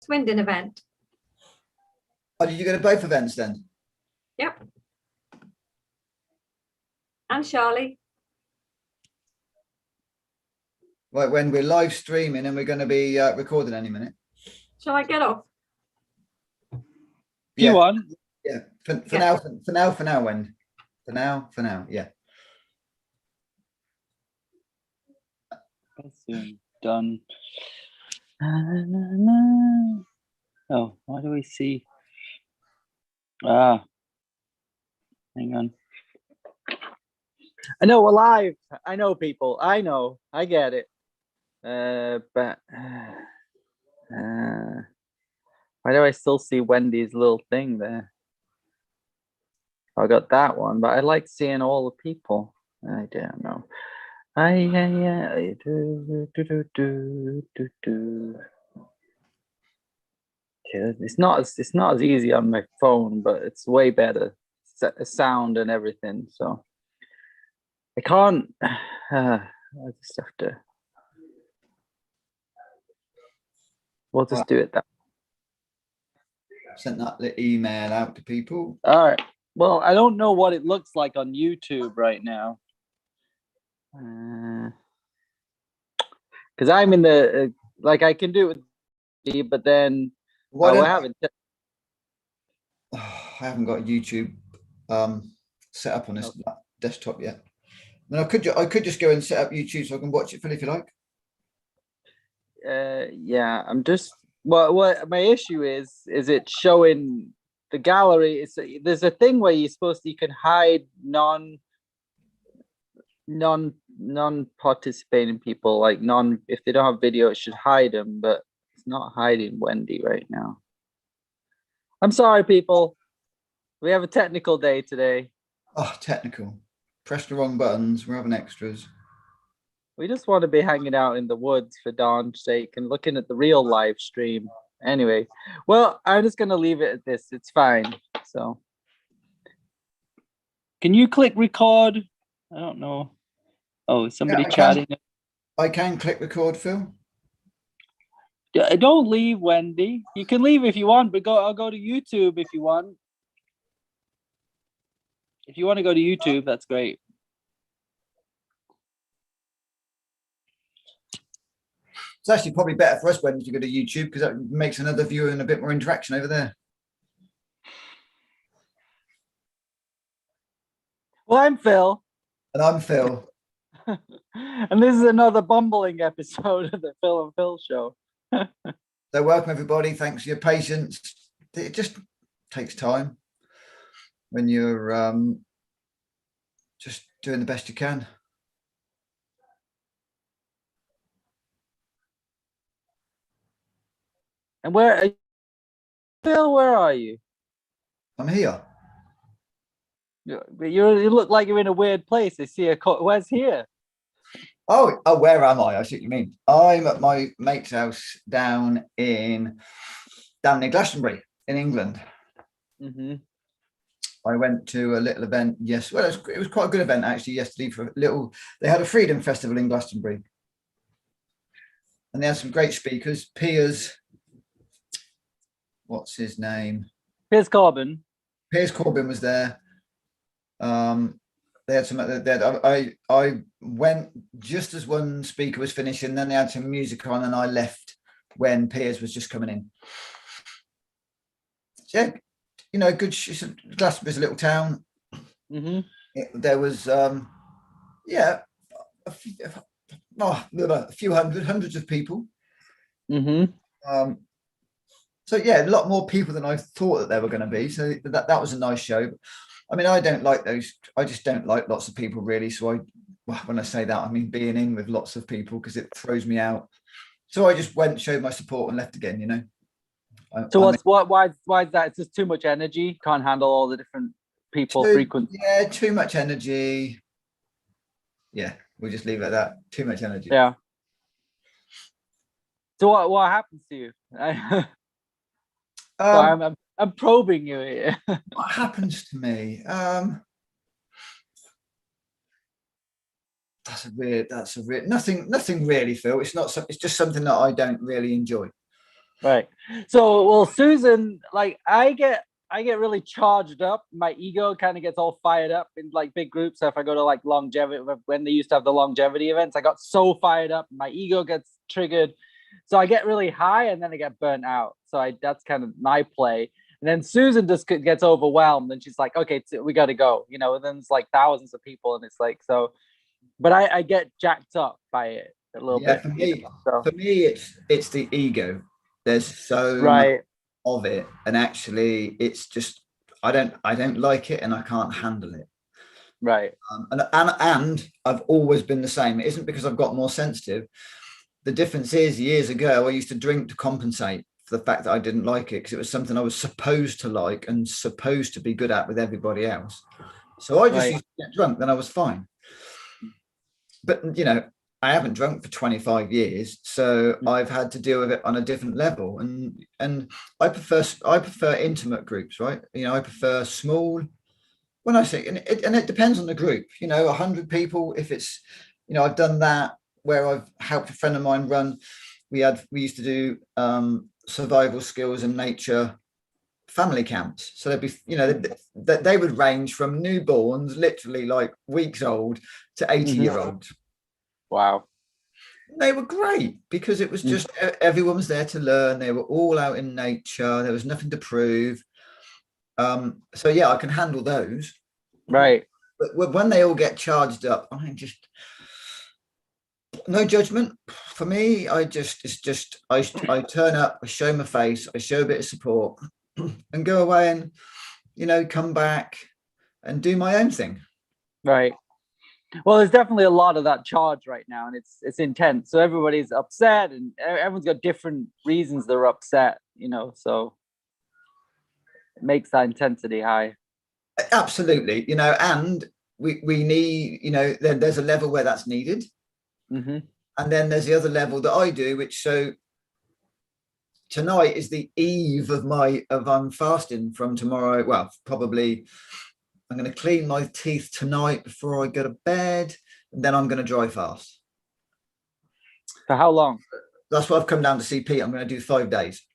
Swindon event. Oh, did you go to both events then? Yep. And Charlie. Right, when we're live streaming and we're going to be recording any minute. Shall I get off? If you want. Yeah. For now, Wen. For now, yeah. Soon done. Oh, why do we see? Hang on. I know we're live. I know, people. I know. I get it. But why do I still see Wendy's little thing there? I got that one, but I like seeing all the people. I don't know. It's not as easy on my phone, but it's way better sound and everything. So I can't. I just have to. We'll just do it that. Sent that email out to people. All right. Well, I don't know what it looks like on YouTube right now. Because I'm in the like I can do it with but then I haven't. I haven't got YouTube set up on this desktop yet. I mean, I could just go and set up YouTube so I can watch it, Phil, if you like. Yeah, I'm just what my issue is it showing the gallery? There's a thing where you can hide non-participating people, like if they don't have video, it should hide them, but it's not hiding Wendy right now. I'm sorry, people. We have a technical day today. Oh, technical. Press the wrong buttons. We're having extras. We just want to be hanging out in the woods for Dawn's sake and looking at the real live stream. Anyway, well, I'm just going to leave it at this. It's fine. So, can you click record? I don't know. Oh, is somebody chatting? I can click record, Phil. Don't leave, Wendy. You can leave if you want, but I'll go to YouTube if you want. If you want to go to YouTube, that's great. It's actually probably better for us, Wendy, to go to YouTube because that makes another viewer and a bit more interaction over there. Well, I'm Phil. And I'm Phil. And this is another bumbling episode of the Phil and Phil show. So welcome, everybody. Thanks for your patience. It just takes time when you're just doing the best you can. And Phil, where are you? I'm here. You look like you're in a weird place. I see where's here? Oh, where am I? I see what you mean. I'm at my mate's house down near Glastonbury in England. Mm-hmm. I went to a little event. Yes, well, it was quite a good event actually yesterday. They had a Freedom Festival in Glastonbury, and they had some great speakers. Piers, what's his name? Piers Corbyn. Piers Corbyn was there. They had some. I went just as one speaker was finishing. Then they had some music on, and I left when Piers was just coming in. Yeah, you know, good. Glastonbury's a little town. Mm-hmm. There was, a few hundreds of people. Mm-hmm. So yeah, a lot more people than I thought that there were going to be. So that was a nice show. I mean, I don't like those. I just don't like lots of people, really. So when I say that, I mean being in with lots of people because it throws me out. So I just went, showed my support, and left again. You know. So why is that? It's just too much energy. Can't handle all the different people frequency. Yeah, too much energy. Yeah, we'll just leave it at that. Too much energy. Yeah. So what happens to you? So I'm probing you here. What happens to me? That's a weird. Nothing really, Phil. It's not. It's just something that I don't really enjoy. Right. So, well, Susan, like I get really charged up. My ego kind of gets all fired up in like big groups. So if I go to like longevity, when they used to have the longevity events, I got so fired up. My ego gets triggered. So I get really high and then I get burnt out. So that's kind of my play. And then Susan just gets overwhelmed and she's like, okay, we got to go, you know, and then it's like thousands of people. And it's like, so, but I get jacked up by it a little Yeah, bit. for You me, know, so. it's the ego. There's so much Right. of it, and actually, it's just I don't like it, and I can't handle it. Right. And I've always been the same. It isn't because I've got more sensitive. The difference is, years ago, I used to drink to compensate for the fact that I didn't like it because it was something I was supposed to like and supposed to be good at with everybody else. So I just Right. used to get drunk, then I was fine. But you know, I haven't drunk for 25 years, so I've had to deal with it on a different level. And I prefer intimate groups, right? You know, I prefer small. When I say, and it depends on the group. You know, 100 people. If it's, you know, I've done that where I've helped a friend of mine run. We used to do survival skills and nature family camps. So they'd be, you know, they would range from newborns, literally like weeks old, to 80-year-olds. Wow. They were great because it was just everyone was there to learn. They were all out in nature. There was nothing to prove. So yeah, I can handle those. Right. But when they all get charged up, I just no judgment for me. I turn up, I show my face, I show a bit of support, and go away and, you know, come back and do my own thing. Right. Well, there's definitely a lot of that charge right now, and it's intense. So everybody's upset, and everyone's got different reasons they're upset. You know, so it makes that intensity high. Absolutely, you know, and we need, you know, there's a level where that's needed, Mm-hmm. and then there's the other level that I do, which so tonight is the eve of I'm fasting from tomorrow. Well, probably I'm going to clean my teeth tonight before I go to bed, and then I'm going to dry fast. For how long? That's what I've come down to see Pete. I'm going to do 5 days.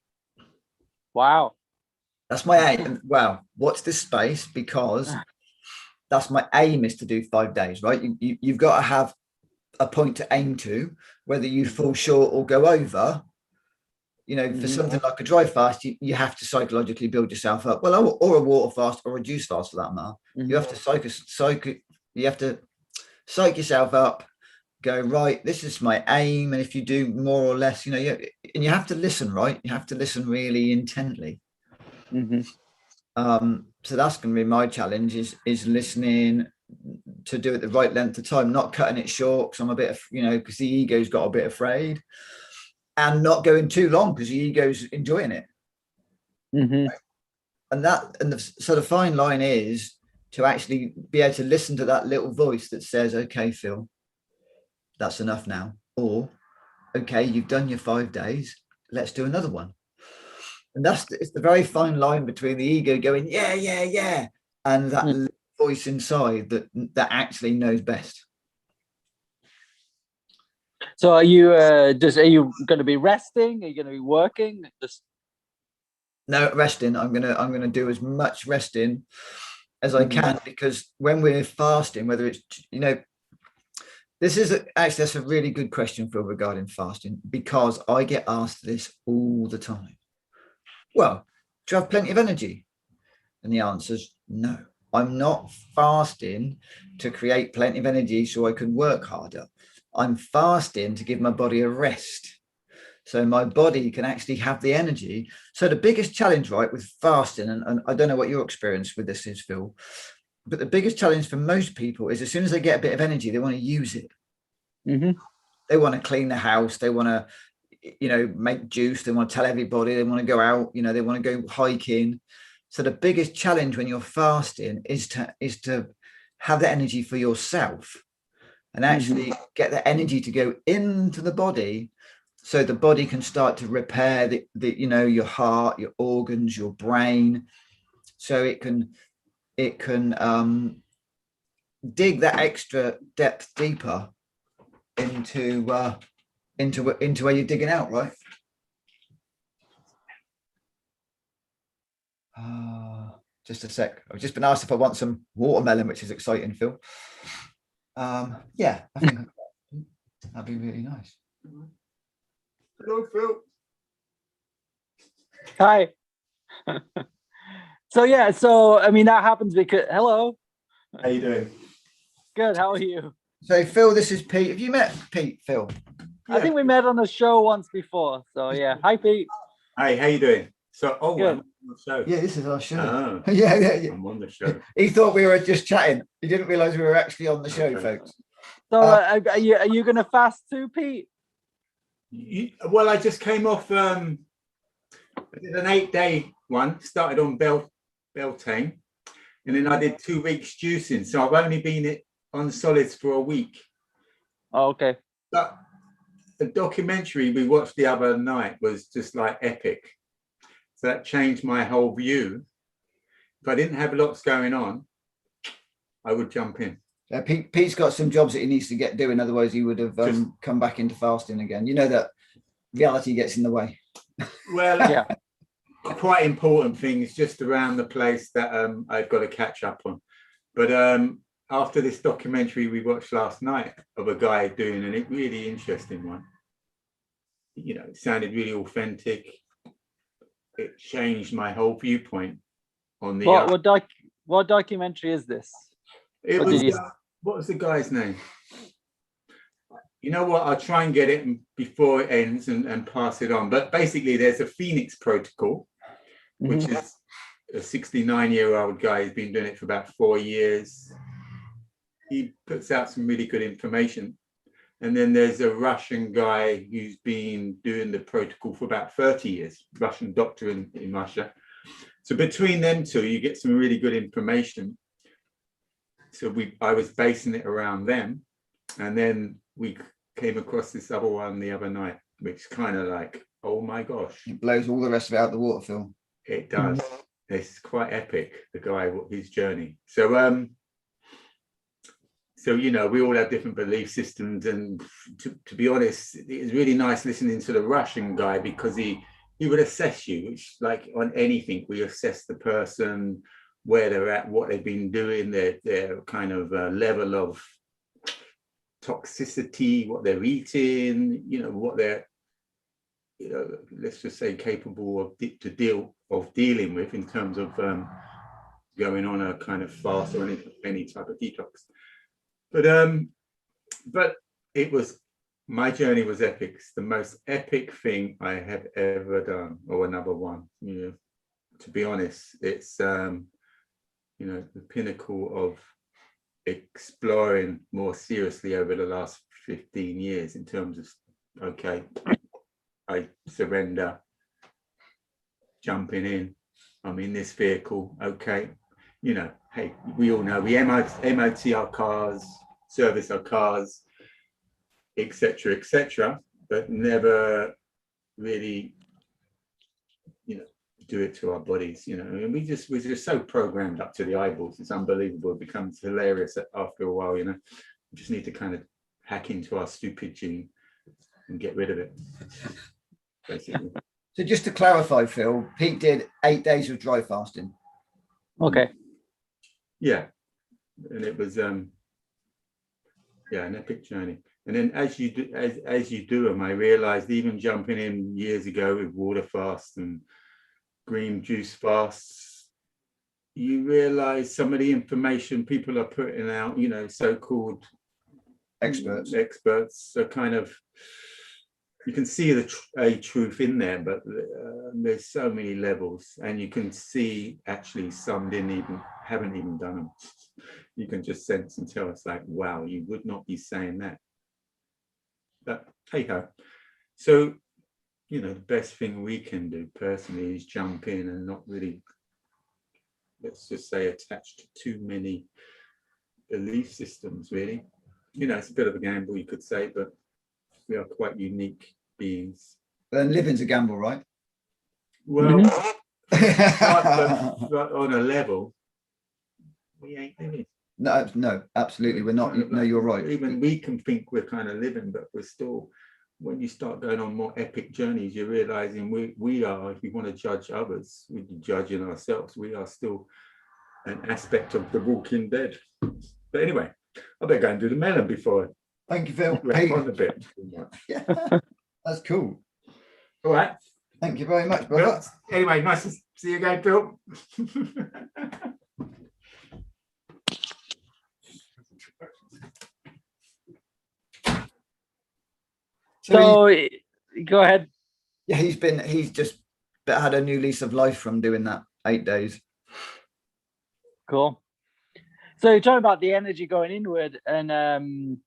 Wow. That's my aim. Well, watch this space, because that's my aim, is to do 5 days, right? You've got to have a point to aim to, whether you fall short or go over. You know, for something like a dry fast, you have to psychologically build yourself up. Well, or a water fast or a juice fast for that matter. You have to you have to psych yourself up, go, right, this is my aim. And if you do more or less, you know, and you have to listen, right? You have to listen really intently. So that's going to be my challenge, is listening to do it the right length of time, not cutting it short because I'm a bit of, you know, because the ego's got a bit afraid, and not going too long because the ego's enjoying it. Mm-hmm. And the fine line is to actually be able to listen to that little voice that says, okay, Phil, that's enough now. Or, okay, you've done your 5 days, let's do another one. And it's the very fine line between the ego going, yeah, yeah, yeah, and that voice inside that actually knows best. So are you are you going to be resting? Are you going to be working? No, resting. I'm gonna do as much resting as I can, because when we're fasting, whether it's, you know, that's a really good question, Phil, regarding fasting, because I get asked this all the time. Well, do you have plenty of energy? And the answer is no. I'm not fasting to create plenty of energy so I can work harder. I'm fasting to give my body a rest, so my body can actually have the energy. So the biggest challenge, right, with fasting, and I don't know what your experience with this is, Phil, but the biggest challenge for most people is as soon as they get a bit of energy, they want to use it. They want to clean the house. They want to, you know, make juice. They want to tell everybody. They want to go out. You know, they want to go hiking. So the biggest challenge when you're fasting is to have the energy for yourself, and actually get the energy to go into the body, so the body can start to repair the you know, your heart, your organs, your brain, so it can dig that extra depth deeper into where you're digging out, right? just a sec. I've just been asked if I want some watermelon, which is exciting, Phil. Yeah, I think that'd be really nice. Hello, Phil. Hi. So yeah, so I mean that happens because hello. How you doing? Good. How are you? So, Phil, this is Pete. Have you met Pete, Phil? I think we met on a show once before. So yeah. Hi, Pete. Hey, how you doing? So, Good. I'm on the show. Yeah, this is our show. Oh, Yeah. I'm on the show. He thought we were just chatting. He didn't realise we were actually on the show, Okay. folks. So are you gonna fast too, Pete? Well, I just came off. I did an 8-day one. Started on Beltane, and then I did 2 weeks juicing. So I've only been on solids for a week. Oh, okay. But the documentary we watched the other night was just like epic. So that changed my whole view. If I didn't have lots going on, I would jump in. Pete's got some jobs that he needs to get doing. Otherwise, he would have come back into fasting again. You know that reality gets in the way. Well, Yeah. quite important things just around the place that I've got to catch up on. But after this documentary we watched last night of a guy doing a really interesting one, you know, it sounded really authentic. It changed my whole viewpoint on the. What documentary is this? It what was. did you- What was the guy's name? You know what? I'll try and get it before it ends and pass it on. But basically, there's a Phoenix Protocol, which is a 69-year-old guy. He's been doing it for about 4 years. He puts out some really good information. And then there's a Russian guy who's been doing the protocol for about 30 years, Russian doctor in Russia. So between them two, you get some really good information. So I was basing it around them. And then we came across this other one the other night, which kind of like, oh my gosh. It blows all the rest of it out the water, Phil. It does. It's quite epic, the guy, his journey. So, you know, we all have different belief systems. And to be honest, it's really nice listening to the Russian guy because he would assess you, which like on anything, we assess the person, where they're at, what they've been doing, their kind of level of toxicity, what they're eating, you know, what they're, you know, let's just say capable of dealing with in terms of going on a kind of fast or any type of detox. But it was, my journey was epic. It's the most epic thing I have ever done, or another one. You know, to be honest, it's you know, the pinnacle of exploring more seriously over the last 15 years in terms of, okay, I surrender, jumping in, I'm in this vehicle, okay, you know, hey, we all know we MOT our cars, service our cars, etc., but never really, you know, do it to our bodies, you know. And we're just so programmed up to the eyeballs. It's unbelievable. It becomes hilarious after a while, you know. We just need to kind of hack into our stupid gene and get rid of it, basically. So just to clarify, Phil, Pete did 8 days of dry fasting. Okay. Yeah, and it was an epic journey. And then as you do them, I realized even jumping in years ago with water fast and green juice fasts, you realize some of the information people are putting out, you know, so-called experts are kind of, you can see a truth in there, but there's so many levels, and you can see actually some haven't even done them. You can just sense and tell. It's like, wow, you would not be saying that. But hey ho. So, you know, the best thing we can do personally is jump in and not really, let's just say, attached to too many belief systems, really. You know, it's a bit of a gamble, you could say, but we are quite unique beings. Then living's a gamble, right? Well, but on a level, we ain't living. No, absolutely, we're not. No, you're right. Even we can think we're kind of living, but we're still, when you start going on more epic journeys, you're realizing we are, if we want to judge others, we're judging ourselves. We are still an aspect of The Walking Dead. But anyway, I better go and do the melon before Thank you, Phil. I rap on a bit too much. Yeah, that's cool. All right. Thank you very much, brother. Well, anyway, nice to see you again, Phil. So go ahead. yeah, he's just had a new lease of life from doing that 8 days. Cool. So you're talking about the energy going inward, and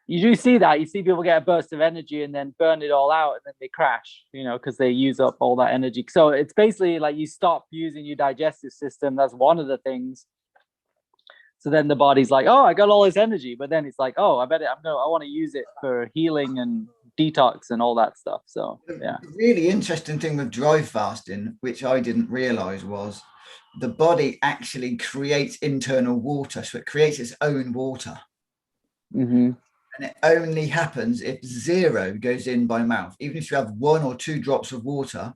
you do see that. You see people get a burst of energy and then burn it all out, and then they crash, because they use up all that energy. So it's basically like you stop using your digestive system. That's one of the things. So then the body's like, oh, I got all this energy, but then it's like, oh, I want to use it for healing and detox and all that stuff. So yeah. The really interesting thing with dry fasting, which I didn't realize, was the body actually creates internal water. So it creates its own water. Mm-hmm. And it only happens if 0 goes in by mouth. Even if you have 1 or 2 drops of water,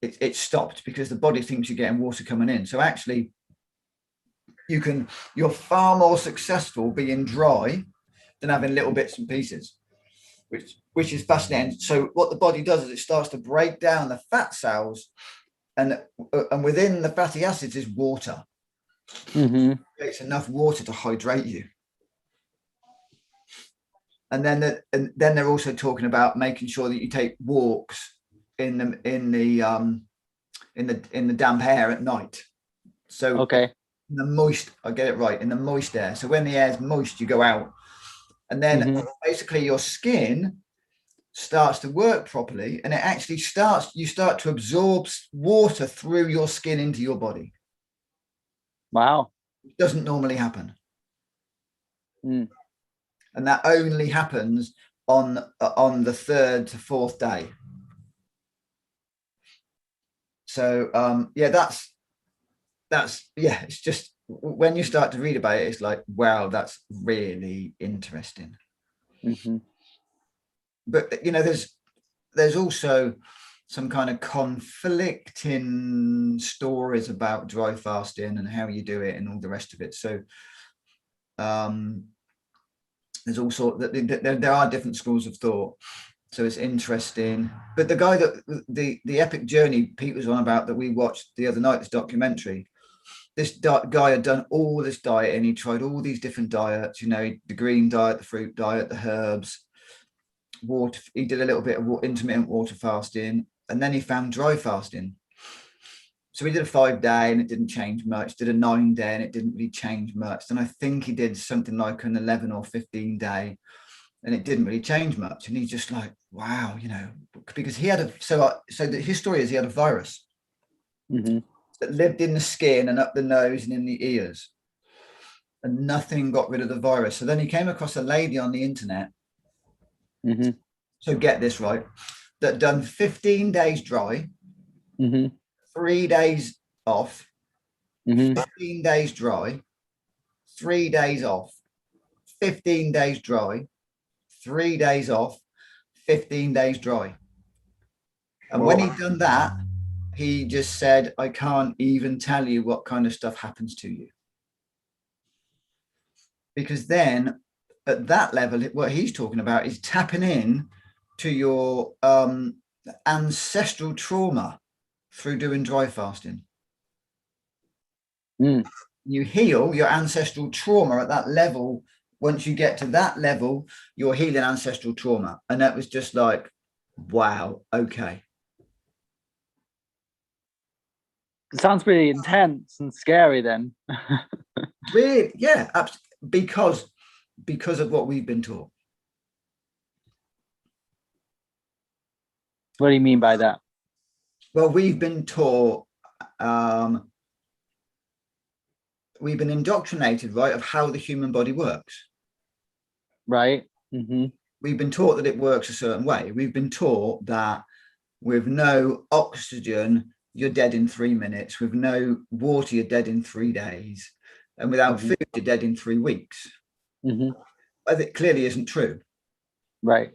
it's stopped because the body thinks you're getting water coming in. So actually, you're far more successful being dry than having little bits and pieces, which is fascinating. So what the body does is it starts to break down the fat cells, and within the fatty acids is water. Mm-hmm. It's enough water to hydrate you. And then they're also talking about making sure that you take walks in the damp air at night. So Okay. in the moist, I get it right, in the moist air. So when the air is moist, you go out, and then basically your skin starts to work properly, and you start to absorb water through your skin into your body. Wow. It doesn't normally happen. Mm. And that only happens on the 3rd to 4th day. So it's just, when you start to read about it, it's like, wow, that's really interesting. Mm-hmm. But there's also some kind of conflicting stories about dry fasting and how you do it and all the rest of it. So there's also there are different schools of thought. So it's interesting. But the guy that the epic journey Pete was on about that we watched the other night, this documentary, this guy had done all this diet and he tried all these different diets, the green diet, the fruit diet, the herbs, water. He did a little bit of intermittent water fasting, and then he found dry fasting. So he did a 5-day and it didn't change much, did a 9-day and it didn't really change much. Then I think he did something like an 11 or 15-day and it didn't really change much. And he's just like, wow, because he had his story is he had a virus that lived in the skin and up the nose and in the ears, and nothing got rid of the virus. So then he came across a lady on the internet. Mm-hmm. So get this right, that done 15 days dry, 3 days off, 15 days dry, 3 days off, 15 days dry, 3 days off, 15 days dry. And when he'd done that, he just said, I can't even tell you what kind of stuff happens to you. Because then at that level, what he's talking about is tapping in to your ancestral trauma through doing dry fasting. You heal your ancestral trauma at that level. Once you get to that level, you're healing ancestral trauma. And that was just like, wow, okay. It sounds pretty intense and scary then. Really? Yeah, absolutely. Because of what we've been taught. What do you mean by that? Well, we've been taught, we've been indoctrinated, right, of how the human body works. Right. Mm-hmm. We've been taught that it works a certain way. We've been taught that with no oxygen, you're dead in 3 minutes. With no water, you're dead in 3 days. And without food, you're dead in 3 weeks. But it clearly isn't true. Right.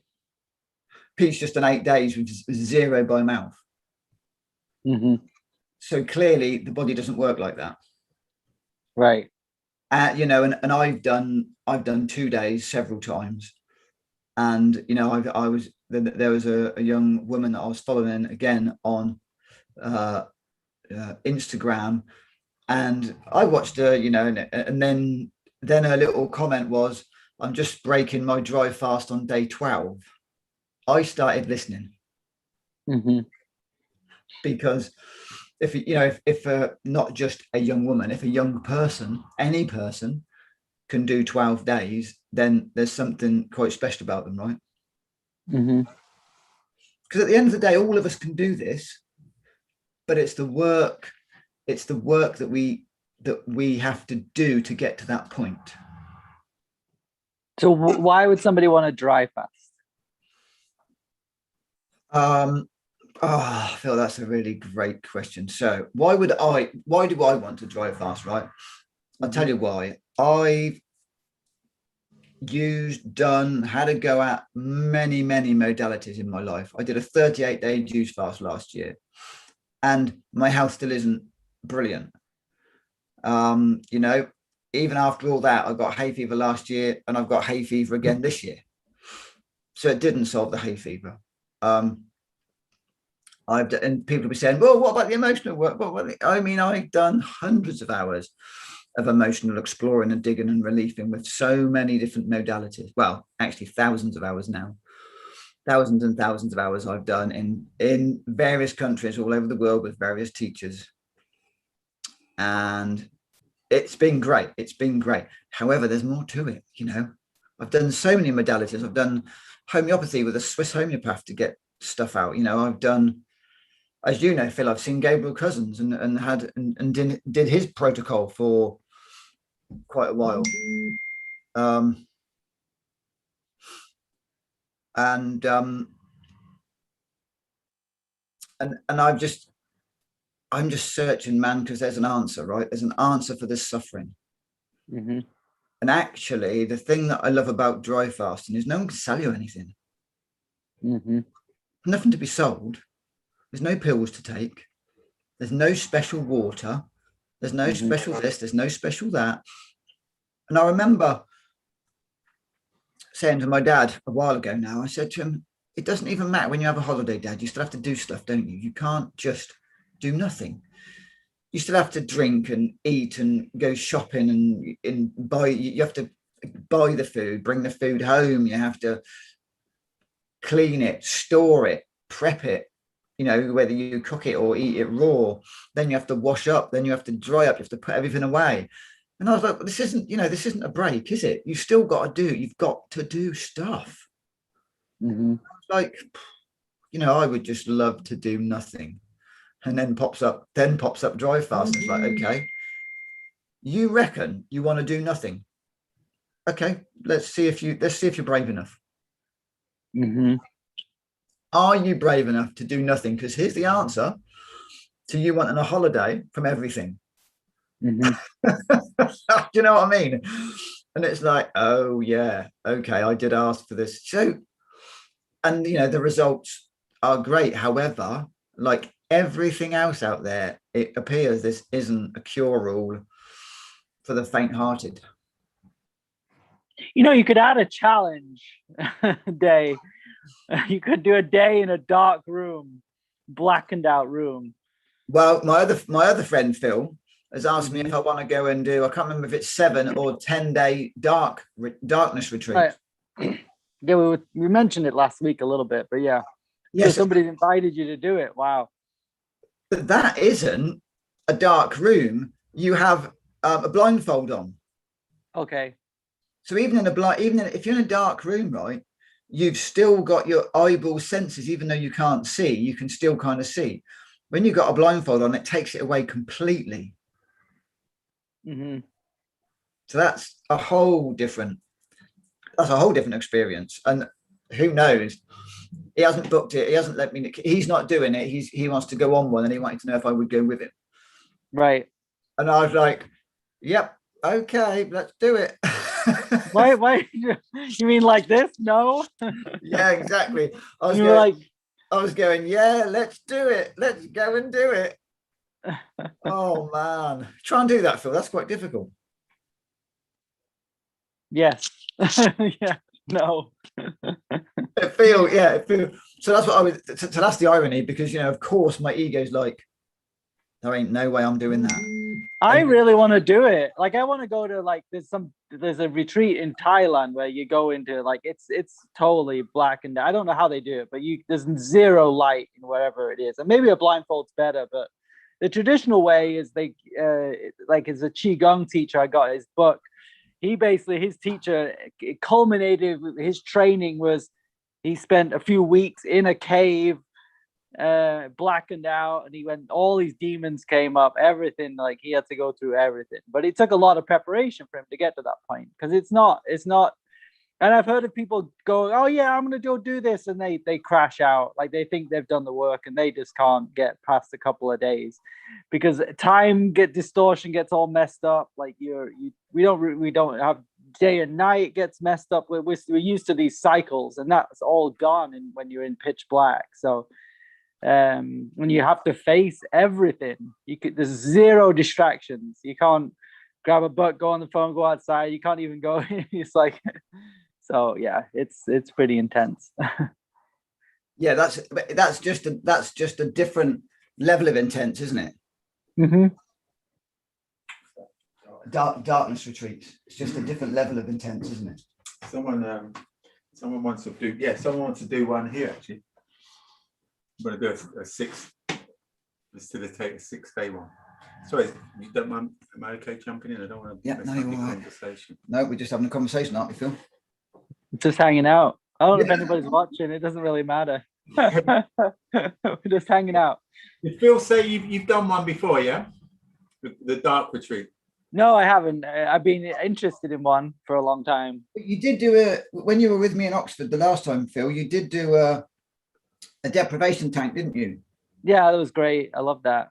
Pete's just done 8 days with 0 by mouth. So clearly the body doesn't work like that. Right. You know, and I've done 2 days several times. And, you know, there was a young woman that I was following again on Instagram, and I watched her, you know, and then her little comment was, "I'm just breaking my dry fast on day 12." I started listening, because if you know, if not just a young woman, if a young person, any person can do 12 days, then there's something quite special about them, right? Because at the end of the day, all of us can do this, but it's the work that we have to do to get to that point. So why would somebody want to dry fast? Phil, that's a really great question. So why do I want to dry fast, right? I'll tell you why. I've had a go at many modalities in my life. I did a 38-day juice fast last year, and my health still isn't brilliant. You know, even after all that, I got hay fever last year, and I've got hay fever again this year. So it didn't solve the hay fever. And people will be saying, well, what about the emotional work? Well, I mean, I've done hundreds of hours of emotional exploring and digging and relieving with so many different modalities. Well, actually thousands of hours now. Thousands and thousands of hours I've done in various countries all over the world with various teachers. And it's been great. It's been great. However, there's more to it. You know, I've done so many modalities. I've done homeopathy with a Swiss homeopath to get stuff out. You know, I've done, as you know, Phil, I've seen Gabriel Cousins and did his protocol for quite a while. And I'm just searching, man, because there's an answer, right? There's an answer for this suffering. And actually, the thing that I love about dry fasting is no one can sell you anything. Nothing to be sold. There's no pills to take. There's no special water. There's no special this. There's no special that. And I remember saying to my dad a while ago now, I said to him, it doesn't even matter when you have a holiday, Dad. You still have to do stuff, don't you? You can't just do nothing. You still have to drink and eat and go shopping and buy. You have to buy the food, bring the food home. You have to clean it, store it, prep it, you know, whether you cook it or eat it raw. Then you have to wash up, then you have to dry up, you have to put everything away. And I was like, well, this isn't a break, is it? You've got to do stuff. Like, you know, I would just love to do nothing. And then pops up dry fast. It's like, okay, you reckon you want to do nothing? Okay, let's see if you're brave enough. Are you brave enough to do nothing? Because here's the answer to you wanting a holiday from everything. Do you know what I mean? And it's like, oh yeah, okay, I did ask for this. So, and you know, the results are great. However, like everything else out there, it appears this isn't a cure-all for the faint-hearted. You know, you could add a challenge day. You could do a day in a dark room, blackened out room. Well, my other friend Phil has asked me if I want to go and do, I can't remember if it's 7 or 10-day darkness retreat. Right. Yeah, we mentioned it last week a little bit, but yeah. Yes, so somebody invited you to do it. Wow. But that isn't a dark room. You have a blindfold on. Okay. So even if you're in a dark room, right, you've still got your eyeball senses, even though you can't see, you can still kind of see. When you've got a blindfold on, it takes it away completely. So that's a whole different experience. And who knows? He hasn't booked it. He hasn't let me. He's not doing it. He wants to go on one, and he wanted to know if I would go with him. Right. And I was like, "Yep, okay, let's do it." Why? You mean like this? No. Yeah, exactly. I was going, yeah, let's do it. Let's go and do it. Oh man, try and do that, Phil. That's quite difficult. Yes. Yeah. No. It feel. So that's what I was. So that's the irony, because of course, my ego's like, there ain't no way I'm doing that. I really want to do it. Like, I want to go to, like, there's a retreat in Thailand where you go into, like, it's totally black, and I don't know how they do it, but there's zero light in wherever it is, and maybe a blindfold's better. But the traditional way is like, as a qigong teacher, I got his book. He basically, his teacher, it culminated with his training was he spent a few weeks in a cave, blackened out, and he went, all these demons came up, everything, like he had to go through everything. But it took a lot of preparation for him to get to that point, because it's not. And I've heard of people going, oh yeah, I'm gonna go do this, and they crash out, like they think they've done the work and they just can't get past a couple of days because distortion gets all messed up. Like we don't have day and night gets messed up. We're used to these cycles, and that's all gone when you're in pitch black. So when you have to face everything, there's zero distractions. You can't grab a book, go on the phone, go outside. You can't even go. It's like, so yeah, it's pretty intense. Yeah, that's just a different level of intense, isn't it? Mm-hmm. Darkness retreats. It's just a different level of intense, isn't it? Someone wants to do one here actually. I'm going to do a 6, facilitate a 6-day one. Sorry, you don't mind? Am I okay jumping in? I don't want to mess up your conversation. No, we're just having a conversation, aren't we, Phil? Just hanging out. I don't know if anybody's watching. It doesn't really matter. We're just hanging out. Did Phil say you've done one before, yeah? The dark retreat. No, I haven't. I've been interested in one for a long time. But you did do when you were with me in Oxford the last time, Phil. You did do a deprivation tank, didn't you? Yeah, that was great. I love that.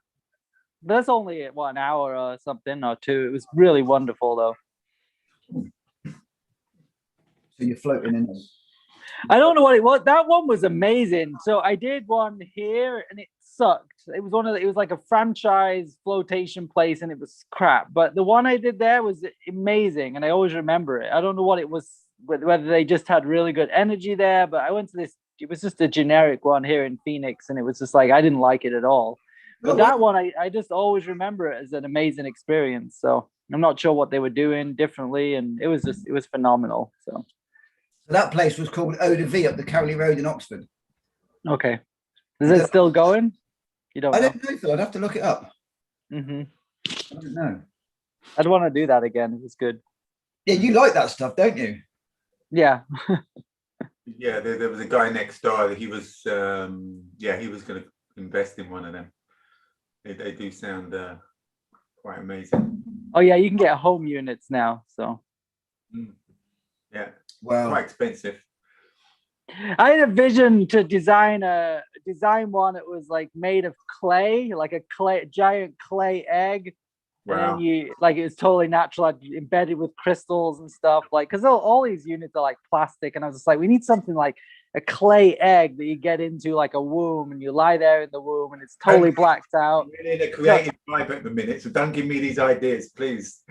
That's only an hour or something or two. It was really wonderful though. So you're floating in it. I don't know what it was. That one was amazing. So I did one here and it sucked. It was like a franchise flotation place and it was crap. But the one I did there was amazing and I always remember it. I don't know what it was, whether they just had really good energy there, but I went to this, it was just a generic one here in Phoenix and it was just like, I didn't like it at all. But that one, I just always remember it as an amazing experience. So I'm not sure what they were doing differently. And it was phenomenal. So that place was called Eau de Vie up the Cowley Road in Oxford. Okay. Is it still going? You don't know? I don't know, Phil. I'd have to look it up. Mm-hmm. I don't know. I'd want to do that again. It was good. Yeah, you like that stuff, don't you? Yeah. Yeah, there was a guy next door that he was he was going to invest in one of them. They do sound quite amazing. Oh yeah, you can get home units now. So yeah, well, quite expensive. I had a vision to design one that was like made of clay, like a giant clay egg. Wow. And it was totally natural, like embedded with crystals and stuff. Like, because all these units are like plastic, and I was just like, we need something like a clay egg that you get into like a womb, and you lie there in the womb, and it's totally blacked out. I'm really in a creative vibe at the minute, so don't give me these ideas, please.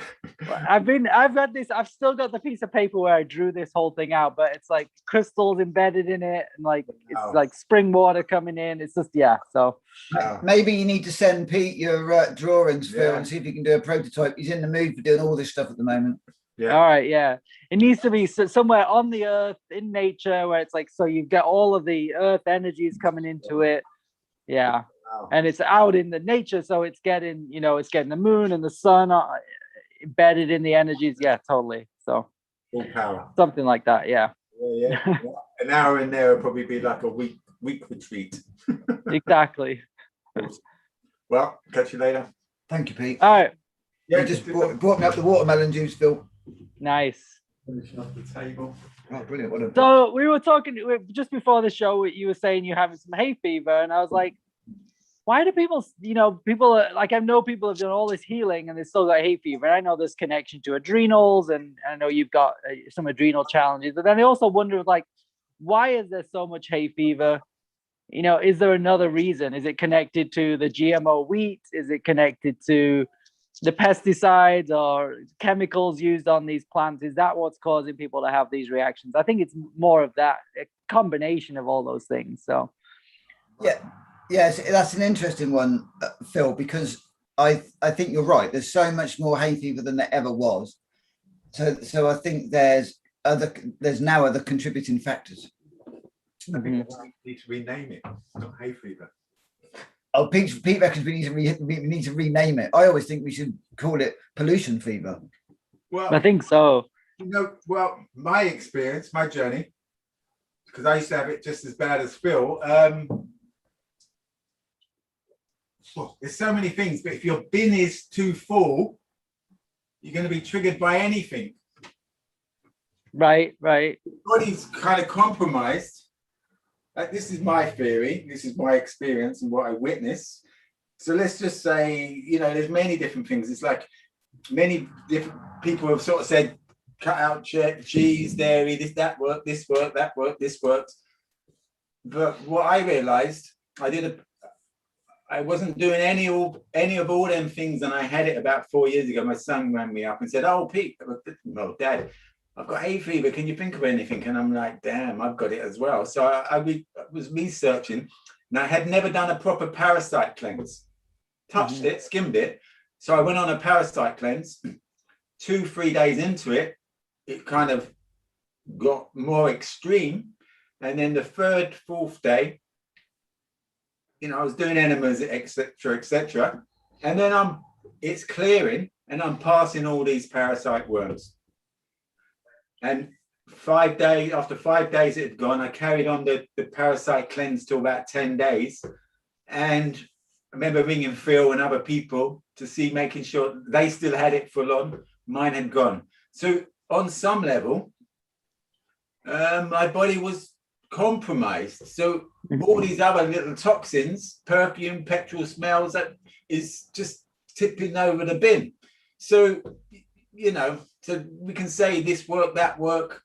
I've still got the piece of paper where I drew this whole thing out, but it's like crystals embedded in it, and like it's like spring water coming in. It's just so. Maybe you need to send Pete your drawings, Phil, and see if you can do a prototype. He's in the mood for doing all this stuff at the moment. Yeah. All right. Yeah. It needs to be somewhere on the earth in nature where it's like, so you get all of the earth energies coming into it. Yeah. Wow. And it's out in the nature. So it's getting, it's getting the moon and the sun embedded in the energies. Yeah, totally. So full power. Something like that. Yeah. Yeah. An hour in there will probably be like a week retreat. Exactly. Well, catch you later. Thank you, Pete. All right. Yeah, you just brought me up the watermelon juice, Phil. Nice. Finishing off the table. Oh, brilliant. So we were talking just before the show, you were saying you're having some hay fever, and I was like, why do people, like, I know people have done all this healing and they still got hay fever. And I know there's connection to adrenals, and I know you've got some adrenal challenges, but then I also wonder, like, why is there so much hay fever? you know, is there another reason? Is it connected to the GMO wheat? Is it connected to the pesticides or chemicals used on these plants? Is that what's causing people to have these reactions? I think it's more of that, a combination of all those things. So Yeah, yes, that's an interesting one, Phil, because I think you're right. There's so much more hay fever than there ever was. So I think there's now other contributing factors. I think we need to rename it, not hay fever. Oh, Pete reckons we need to rename it. I always think we should call it pollution fever. Well, I think so. you know, well, my experience, my journey, because I used to have it just as bad as Phil. There's so many things, but if your bin is too full, you're going to be triggered by anything. Right. Body's kind of compromised. This is my theory. This is my experience and what I witnessed. So let's just say, you know, there's many different things. It's like many different people have sort of said, cut out cheese, dairy, that worked, this worked, that worked, this worked. But what I realized, I wasn't doing any of all them things, and I had it about 4 years ago. My son rang me up and said, "Oh, Pete, well, Dad, I've got hay fever. Can you think of anything?" And I'm like, "Damn, I've got it as well." So I was researching, and I had never done a proper parasite cleanse. Touched it, skimmed it. So I went on a parasite cleanse. 2-3 days into it, it kind of got more extreme, and then the 3rd, 4th day, you know, I was doing enemas, etc., and then it's clearing, and I'm passing all these parasite worms. And after 5 days it had gone, I carried on the parasite cleanse till about 10 days. And I remember ringing Phil and other people to see, making sure they still had it full on, mine had gone. So on some level, my body was compromised. So all these other little toxins, perfume, petrol smells, that is just tipping over the bin. So, you know, so we can say this worked, that worked.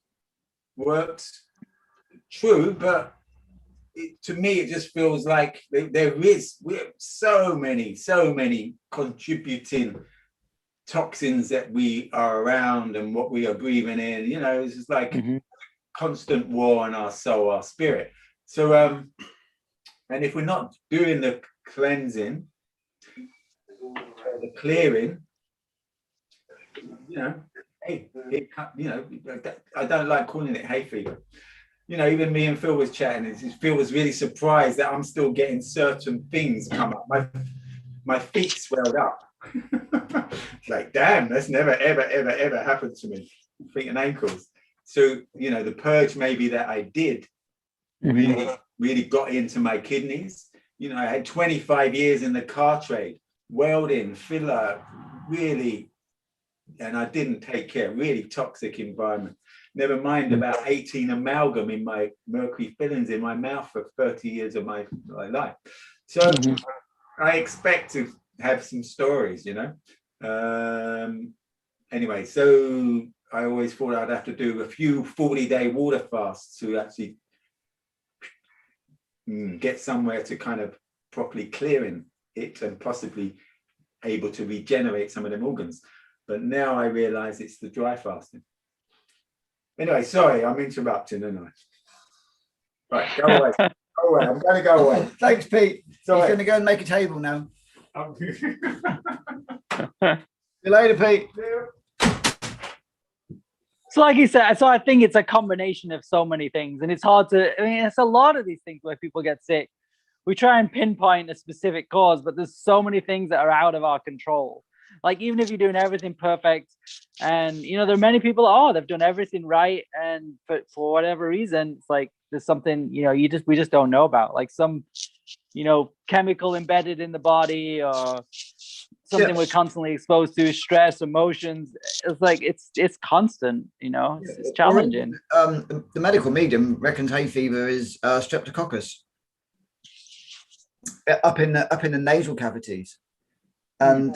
True, but to me, it just feels like we have so many contributing toxins that we are around and what we are breathing in. You know, it's just like constant war on our soul, our spirit. So and if we're not doing the cleansing, the clearing, you know, I don't like calling it hay fever. You know, even me and Phil was chatting, Phil was really surprised that I'm still getting certain things come up. My feet swelled up. It's like, damn, that's never ever happened to me. Feet and ankles. So, you know, the purge maybe that I did really got into my kidneys. You know, I had 25 years in the car trade, welding, filler, really, and I didn't take care, really toxic environment. Never mind about 18 amalgam in my mercury fillings in my mouth for 30 years of my life. So I expect to have some stories, you know. Anyway, so I always thought I'd have to do a few 40-day water fasts to actually get somewhere to kind of properly clearing it and possibly able to regenerate some of them organs. But now I realize it's the dry fasting. Anyway, sorry, I'm interrupting, aren't I? Right, go away. Go away. I'm going to go away. Thanks, Pete. Sorry. He's going to go and make a table now. Yeah. See you later, Pete. So like you said, so I think it's a combination of so many things, and it's hard to, I mean, it's a lot of these things where people get sick. We try and pinpoint a specific cause, but there's so many things that are out of our control. Like, even if you're doing everything perfect, and, you know, there are many people, they've done everything right, and for whatever reason, it's like there's something, you know, we just don't know about, like some, you know, chemical embedded in the body, or something we're constantly exposed to, stress, emotions. It's like it's constant, you know. It's challenging. The medical medium reckons hay fever is streptococcus up in the nasal cavities. And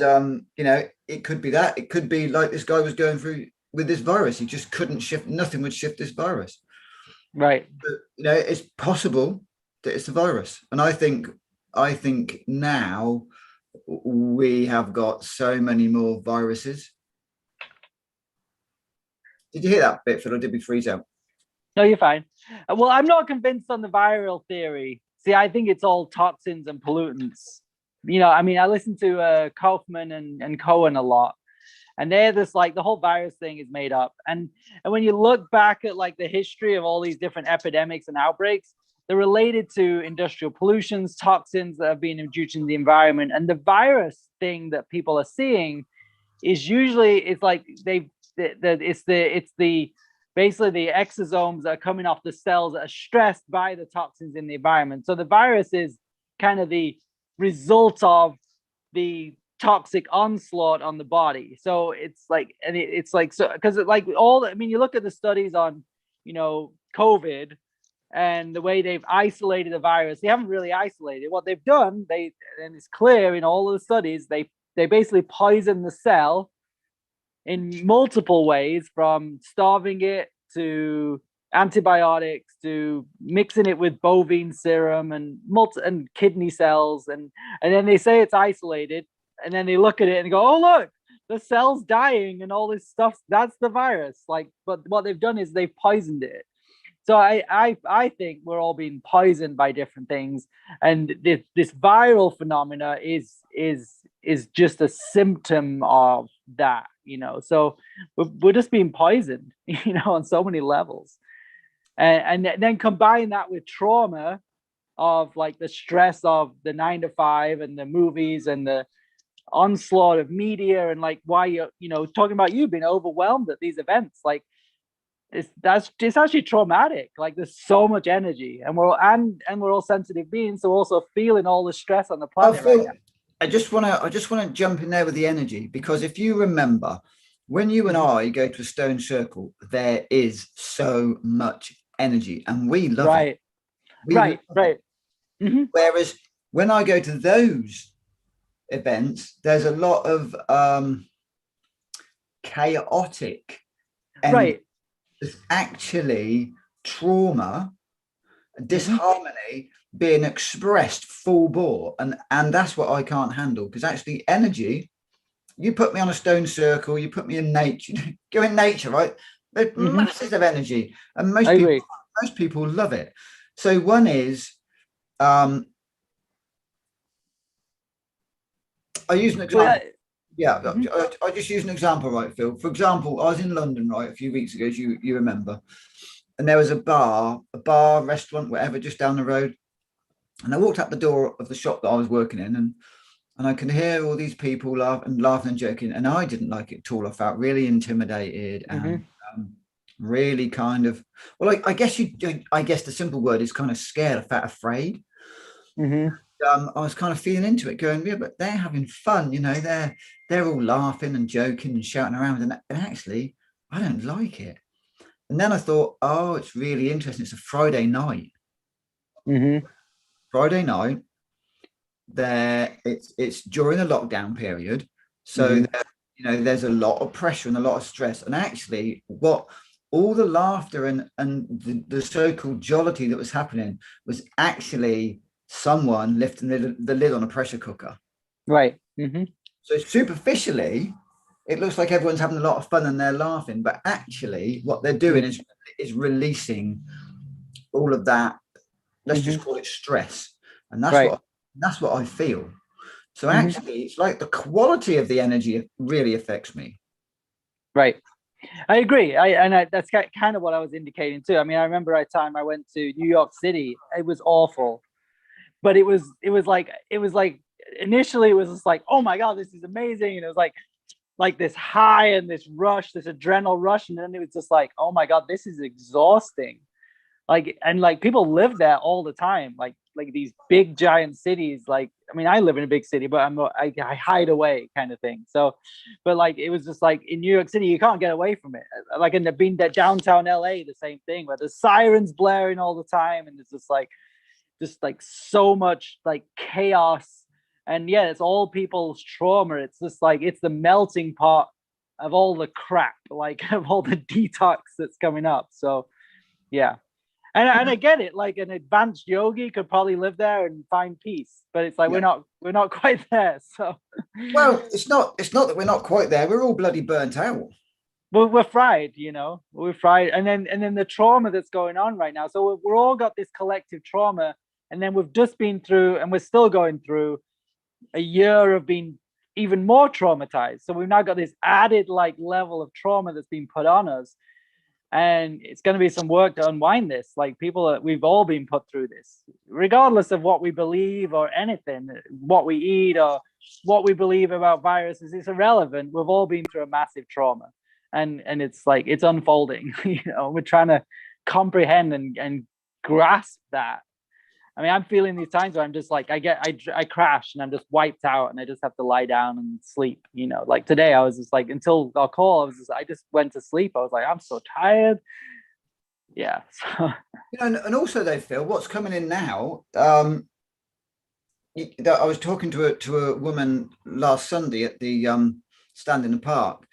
you know, it could be that. It could be like this guy was going through with this virus. He just couldn't shift. Nothing would shift this virus. Right. But, you know, it's possible that it's a virus. And I think now we have got so many more viruses. Did you hear that bit, Phil, or did we freeze out? No, you're fine. Well, I'm not convinced on the viral theory. See, I think it's all toxins and pollutants. You know, I mean, I listen to Kaufman and Cohen a lot, and they're this like the whole virus thing is made up. And when you look back at like the history of all these different epidemics and outbreaks, they're related to industrial pollutions, toxins that have been introduced in the environment. And the virus thing that people are seeing is usually it's like it's the basically the exosomes that are coming off the cells that are stressed by the toxins in the environment. So the virus is kind of the result of the toxic onslaught on the body. So it's like, and it's like, so because it like all, I mean, you look at the studies on, you know, COVID and the way they've isolated the virus, they haven't really isolated. What they've done, and it's clear in all of the studies, they basically poison the cell in multiple ways, from starving it to antibiotics to mixing it with bovine serum and kidney cells, and then they say it's isolated, and then they look at it and go, oh look, the cell's dying and all this stuff, that's the virus. Like, but what they've done is they've poisoned it. So I think we're all being poisoned by different things, and this viral phenomena is just a symptom of that, you know. So we're just being poisoned, you know, on so many levels, and then combine that with trauma of like the stress of the 9 to 5 and the movies and the onslaught of media, and like why you're, you know, talking about you being overwhelmed at these events, like it's actually traumatic. Like there's so much energy, and we're all sensitive beings, so also feeling all the stress on the planet right now. I just want to jump in there with the energy, because if you remember, when you and I go to a stone circle, there is so much energy, and we love it. Right. Mm-hmm. Whereas when I go to those events, there's a lot of chaotic energy. There's actually trauma, disharmony being expressed full bore, and that's what I can't handle, because actually energy, you put me on a stone circle, you put me in nature, go in nature, right? There's masses of energy, and most people love it. So one is I use an example. I just use an example, right, Phil? For example, I was in London, right, a few weeks ago, as you remember, and there was a bar, restaurant, whatever, just down the road. And I walked up the door of the shop that I was working in, and I can hear all these people laughing and joking, and I didn't like it at all. I felt really intimidated and really kind of, well, I guess the simple word is kind of scared. I felt afraid. I was kind of feeling into it, going, yeah, but they're having fun, you know, they're all laughing and joking and shouting around, and actually I don't like it. And then I thought, oh, it's really interesting. It's a Friday night. Friday night. It's during the lockdown period, so you know, there's a lot of pressure and a lot of stress. And actually, what all the laughter and the so-called jollity that was happening was actually someone lifting the lid on a pressure cooker. Right. So superficially, it looks like everyone's having a lot of fun and they're laughing, but actually what they're doing is releasing all of that, let's just call it stress. And that's what I feel. So actually it's like the quality of the energy really affects me. Right. I agree. That's kind of what I was indicating too. I mean, I remember a time I went to New York City. It was awful, but it was like initially it was just like, oh my God, this is amazing. And it was like this high and this rush, this adrenaline rush. And then it was just like, oh my God, this is exhausting. Like, and like people live there all the time, like these big giant cities. Like, I mean, I live in a big city, but I hide away kind of thing. So, but like, it was just like in New York City, you can't get away from it. Like in the downtown LA, the same thing, where the sirens blaring all the time. And it's just like so much like chaos. And yeah, it's all people's trauma. It's just like, it's the melting pot of all the crap, like of all the detox that's coming up. So yeah. And I get it. Like an advanced yogi could probably live there and find peace, but it's like Yeah. we're not quite there. So Well, it's not that we're not quite there. We're all bloody burnt out. we're fried, you know. We're fried, and then the trauma that's going on right now. So we're all got this collective trauma, and then we've just been through, and we're still going through a year of being even more traumatized. So we've now got this added like level of trauma that's been put on us, and it's going to be some work to unwind this. Like we've all been put through this, regardless of what we believe or anything, what we eat or what we believe about viruses. It's irrelevant. We've all been through a massive trauma, and it's like it's unfolding. You know, we're trying to comprehend and grasp that. I mean, I'm feeling these times where I'm just like, I crash and I'm just wiped out and I just have to lie down and sleep, you know. Like today I was just like, until our call, I just went to sleep. I was like, I'm so tired. Yeah. So. And also they feel what's coming in now. I was talking to a woman last Sunday at the stand in the park.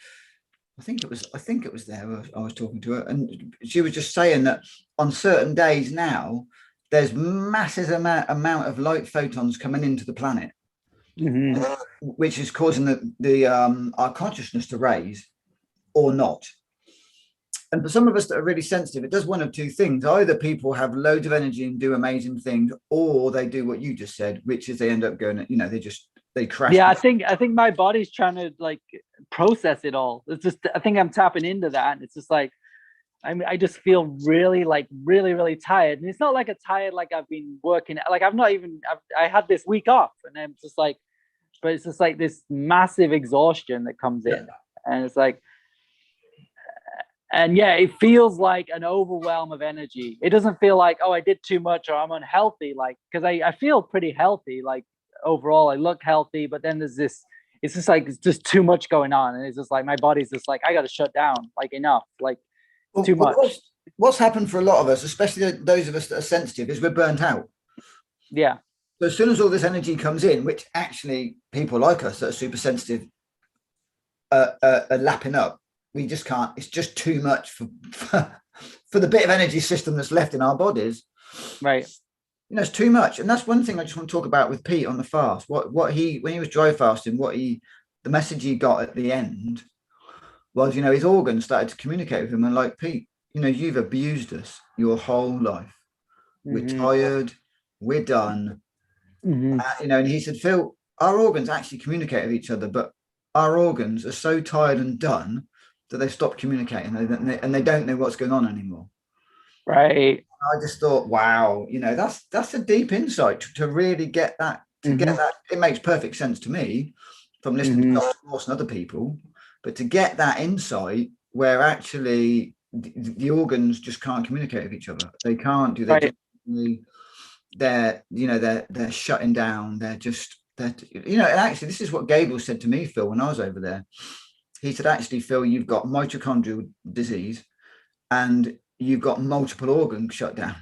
I think it was there I was talking to her, and she was just saying that on certain days now, there's massive amount of light photons coming into the planet, which is causing our consciousness to raise or not. And for some of us that are really sensitive, it does one of two things. Either people have loads of energy and do amazing things, or they do what you just said, which is they end up going, you know, they crash. Yeah, I think my body's trying to like process it all. It's just, I think I'm tapping into that. And it's just like, I just feel really tired. And it's not like a tired, like I've been working, like I had this week off, and I'm just like, but it's just like this massive exhaustion that comes in. And it's like, and yeah, it feels like an overwhelm of energy. It doesn't feel like, oh, I did too much or I'm unhealthy. Like, because I feel pretty healthy. Like overall, I look healthy, but then there's this, it's just like, it's just too much going on. And it's just like, my body's just like, I got to shut down, like enough, like too much. What's happened for a lot of us, especially those of us that are sensitive, is we're burnt out. Yeah. So as soon as all this energy comes in, which actually people like us that are super sensitive are lapping up, we just can't. It's just too much for the bit of energy system that's left in our bodies. Right. You know, it's too much. And that's one thing I just want to talk about with Pete on the fast. When he was dry fasting, the message he got at the end was, you know, his organs started to communicate with him and like, Pete, you know, you've abused us your whole life. We're tired. We're done. You know, and he said, Phil, our organs actually communicate with each other, but our organs are so tired and done that they've stopped communicating and they don't know what's going on anymore. Right. I just thought, wow, you know, that's a deep insight to really get that, get that. It makes perfect sense to me from listening to Dr. Morse and other people, but to get that insight where actually the organs just can't communicate with each other. They can't do that. They're shutting down. They're you know, and actually this is what Gabriel said to me, Phil, when I was over there. He said, actually, Phil, you've got mitochondrial disease and you've got multiple organs shut down.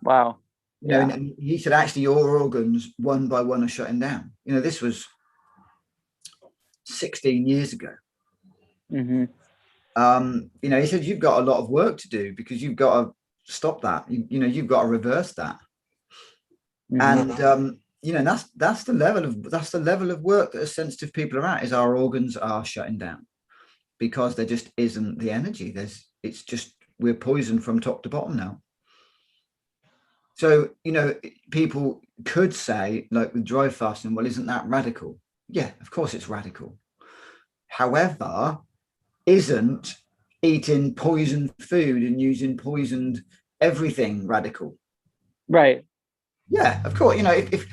Wow. You know, and he said, actually, your organs one by one are shutting down. You know, this was 16 years ago. You know, he said, you've got a lot of work to do because you've got to stop that. You know, you've got to reverse that. And you know, that's the level of work that as sensitive people are at, is our organs are shutting down because there just isn't the energy. It's just, we're poisoned from top to bottom now. So, you know, people could say, like with dry fasting, well, isn't that radical? Yeah, of course it's radical. However, isn't eating poisoned food and using poisoned everything radical? Right. Yeah, of course. You know, if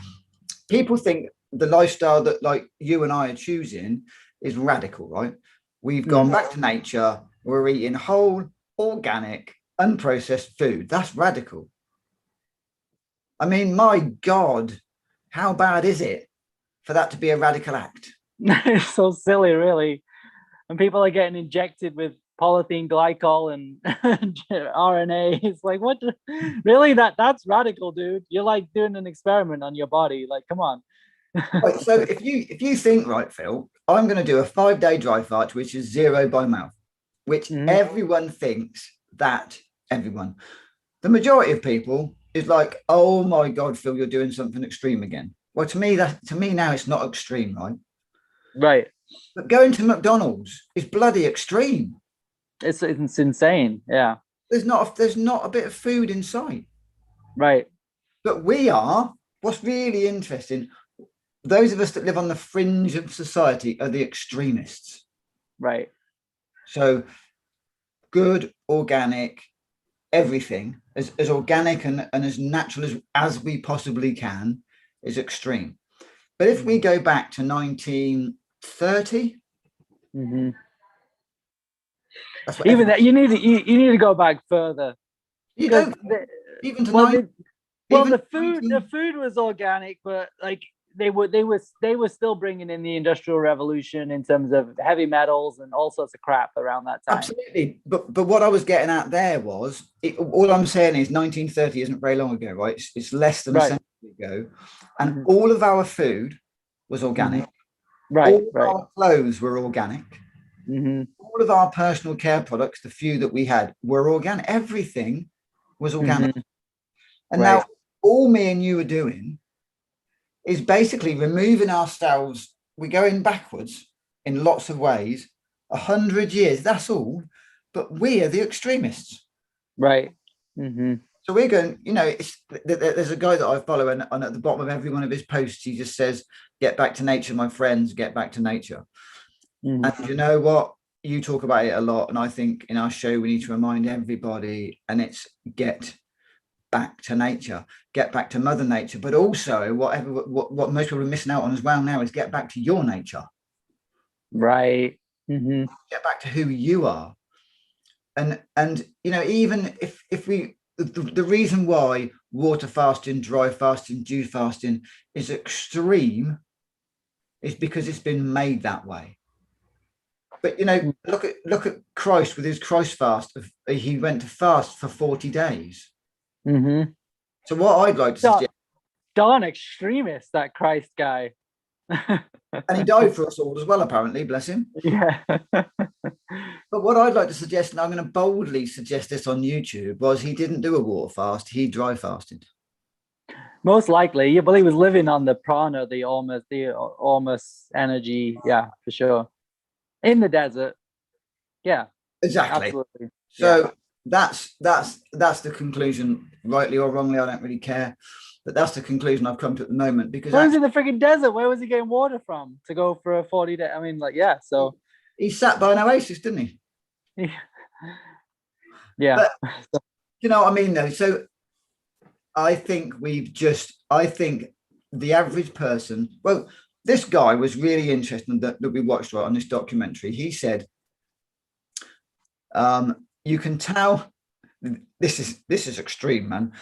people think the lifestyle that like you and I are choosing is radical, right? We've gone back to nature. We're eating whole, organic, unprocessed food. That's radical. I mean, my God, how bad is it for that to be a radical act? It's so silly, really. And people are getting injected with polythene glycol and RNA. It's like, what? Really? That's radical, dude. You're like doing an experiment on your body. Like, come on. Right, so if you think, right, Phil, I'm going to do a 5-day dry fast, which is 0 by mouth, which everyone thinks that The majority of people is like, oh my God, Phil, you're doing something extreme again. Well, to me now, it's not extreme, right? Right. But going to McDonald's is bloody extreme. It's insane. Yeah. There's not a bit of food in sight. Right. But what's really interesting, those of us that live on the fringe of society are the extremists. Right. So good, organic, everything as organic and as natural as we possibly can is extreme. But if we go back to 1930, Hmm. that's what Even that, you need to go back further. you 'Cause don't the- even to well, 90, well, even the to food 19 the food was organic, but like they were still bringing in the Industrial Revolution in terms of heavy metals and all sorts of crap around that time. Absolutely, but what I was getting at there was all I'm saying is 1930 isn't very long ago, right? It's less than a Right. century ago, and Mhm. all of our food was organic. Right. All of Right. our clothes were organic. Hmm. All of our personal care products, the few that we had, were organic. Everything was organic. And Right. now all me and you are doing is basically removing ourselves. We're going backwards in lots of ways. 100 years, that's all. But we are the extremists. Right. Hmm. So we're going, there's a guy that I follow, and at the bottom of every one of his posts, he just says, "Get back to nature, my friends, get back to nature." Hmm. And you know what? You talk about it a lot. And I think in our show, we need to remind everybody, and it's get back to nature, get back to Mother Nature. But also, what most people are missing out on as well now is get back to your nature, Right. Hmm. get back to who you are. And even if we, the reason why water fasting, dry fasting, dew fasting is extreme is because it's been made that way. But look at Christ with his Christ fast. He went to fast for 40 days. Hmm. So what I'd like to suggest, Darn extremist, that Christ guy. and he died for us all as well, apparently, bless him. Yeah. But what I'd like to suggest, and I'm going to boldly suggest this on YouTube, was he didn't do a water fast, he dry fasted. Most likely, yeah, but he was living on the prana, the almost energy. Yeah, for sure. In the desert. Yeah, Exactly. absolutely. So that's the conclusion, rightly or wrongly, I don't really care. But that's the conclusion I've come to at the moment, because Well, he's in the freaking desert. Where was he getting water from to go for a 40-day? I mean, like, yeah. So he sat by an oasis, didn't he? yeah. But, you know what I mean, though? So I think the average person, well, this guy was really interesting that we watched right on this documentary. He said, you can tell, this is extreme, man.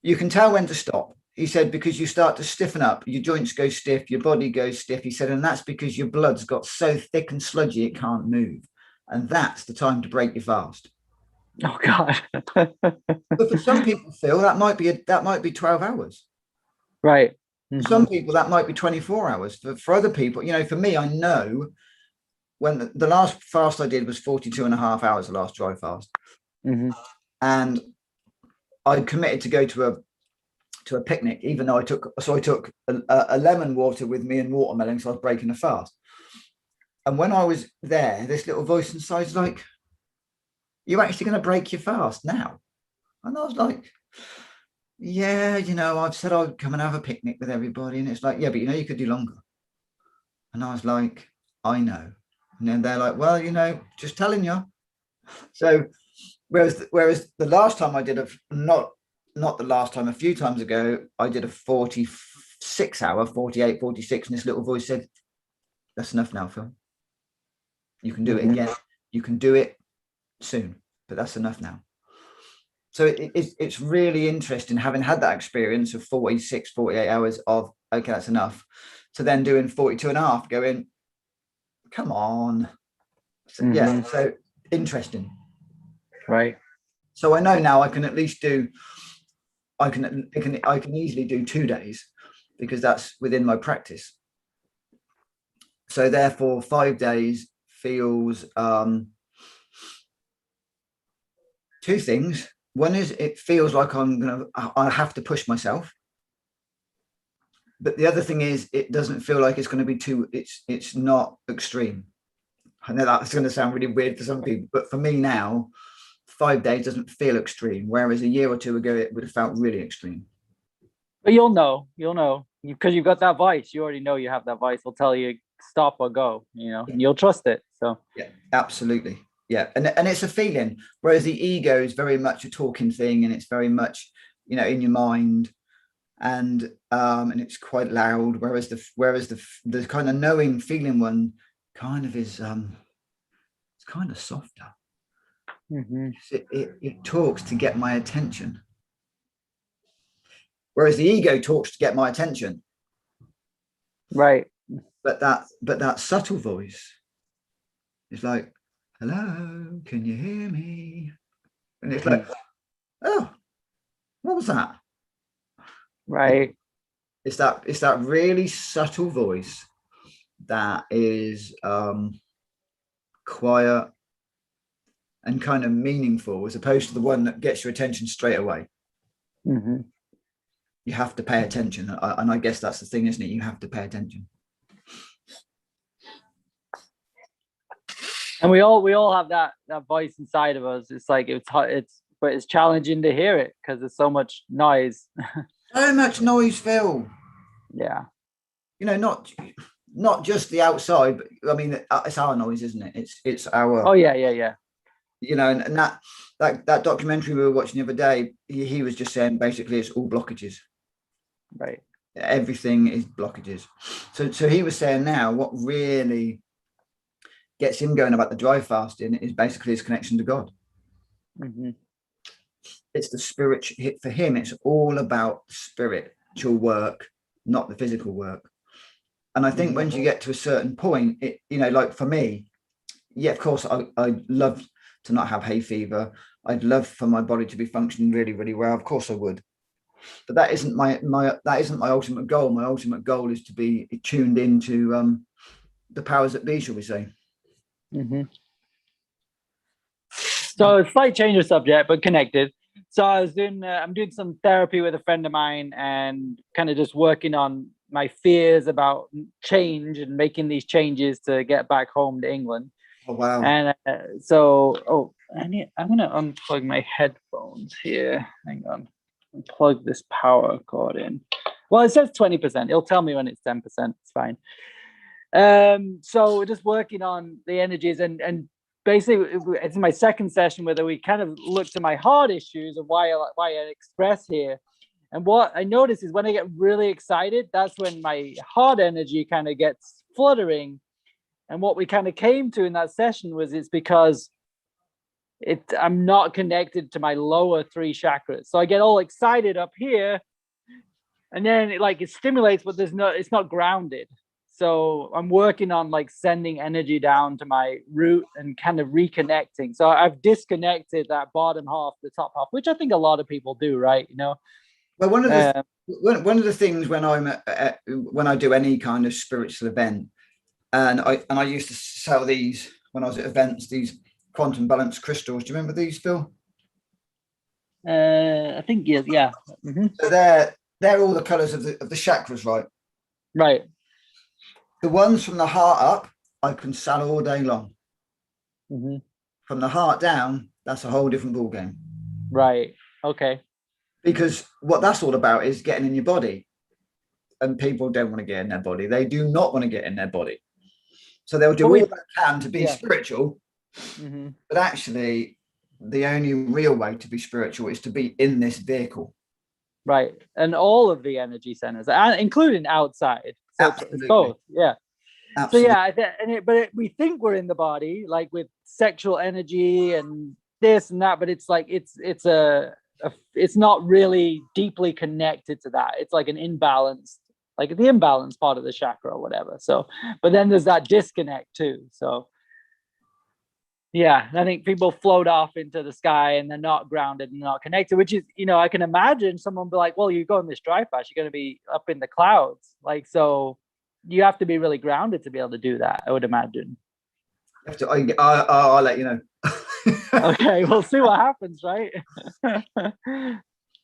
You can tell when to stop. He said, because you start to stiffen up, your joints go stiff, your body goes stiff. He said, and that's because your blood's got so thick and sludgy it can't move. And that's the time to break your fast. Oh God. But for some people, Phil, that might be 12 hours. Right. For some people, that might be 24 hours. For other people, for me, I know when the last fast I did was 42 and a half hours, the last dry fast. Mm-hmm. And I committed to go to a picnic, even though I took a lemon water with me and watermelon, so I was breaking the fast. And when I was there, this little voice inside's like, "You're actually going to break your fast now?" And I was like, "Yeah, I've said I'd come and have a picnic with everybody." And it's like, "Yeah, but you could do longer." And I was like, "I know." And then they're like, "Well, just telling you." So whereas the last time I did not the last time, a few times ago, I did a 46 hour, 48, 46. And this little voice said, "That's enough now, Phil. You can do it again. You can do it soon, but that's enough now." So it's really interesting, having had that experience of 46, 48 hours of, okay, that's enough, to then doing 42 and a half, going, come on. So, yeah, so interesting. Right. So I know now I can at least do, I can easily do 2 days, because that's within my practice. So therefore 5 days feels two things. one is it feels like I have to push myself. But the other thing is it doesn't feel like it's going to be it's not extreme. I know that's going to sound really weird for some people, but for me now, 5 days doesn't feel extreme, whereas a year or two ago it would have felt really extreme. But you'll know because you've got that voice. You already know you have that voice. Will tell you stop or go, and you'll trust it. So yeah, absolutely. Yeah. And it's a feeling, whereas the ego is very much a talking thing, and it's very much, in your mind, and it's quite loud. Whereas the kind of knowing feeling one kind of is it's kind of softer. It talks to get my attention. Whereas the ego talks to get my attention. Right. But that subtle voice is like, hello, can you hear me? And it's like, oh, what was that? Right. It's that really subtle voice that is quiet and kind of meaningful, as opposed to the one that gets your attention straight away. You have to pay attention, and I guess that's the thing, isn't it? You have to pay attention. And we all have that voice inside of us. It's like but it's challenging to hear it because there's so much noise. So much noise, Phil. Yeah. Not just the outside, but I mean, it's our noise, isn't it? It's our. Oh yeah. And that documentary we were watching the other day, he was just saying basically it's all blockages. Right. Everything is blockages. So he was saying now what really gets him going about the dry fasting is basically his connection to God. It's the spiritual, for him, it's all about spiritual work, not the physical work. And I think once you get to a certain point, like for me, yeah, of course, I'd love to not have hay fever. I'd love for my body to be functioning really, really well. Of course I would. But that isn't my ultimate goal. My ultimate goal is to be tuned into the powers that be, shall we say. So a slight change of subject, but connected. So I'm doing some therapy with a friend of mine and kind of just working on my fears about change and making these changes to get back home to England. Oh, wow. And I'm going to unplug my headphones here. Hang on. Plug this power cord in. Well, it says 20%. It'll tell me when it's 10%. It's fine. So we're just working on the energies and basically it's my second session where we kind of looked at my heart issues of why I express here. And what I notice is when I get really excited, that's when my heart energy kind of gets fluttering. And what we kind of came to in that session was it's because I'm not connected to my lower 3 chakras. So I get all excited up here and then it stimulates, but it's not grounded. So I'm working on sending energy down to my root and kind of reconnecting. So I've disconnected that bottom half, the top half, which I think a lot of people do, right? Well, one of the things when I do any kind of spiritual event, and I used to sell these when I was at events, these quantum balance crystals. Do you remember these, Phil? I think yeah. So they're all the colours of the chakras, right? Right. The ones from the heart up, I can sell all day long. From the heart down, that's a whole different ball game. Right. Okay. Because what that's all about is getting in your body, and people don't want to get in their body. They do not want to get in their body, so they'll do all they can to be spiritual. But actually, the only real way to be spiritual is to be in this vehicle. Right, and all of the energy centers, including outside. So it's both. Yeah. Absolutely. So yeah, we think we're in the body, with sexual energy and this and that, but it's it's not really deeply connected to that. It's like an imbalance, the imbalance part of the chakra or whatever. So, but then there's that disconnect too. So yeah, I think people float off into the sky and they're not grounded and not connected, which is, I can imagine someone be like, well, you go on this dry fast, you're going to be up in the clouds. So you have to be really grounded to be able to do that, I would imagine. I'll let you know. Okay, we'll see what happens, right?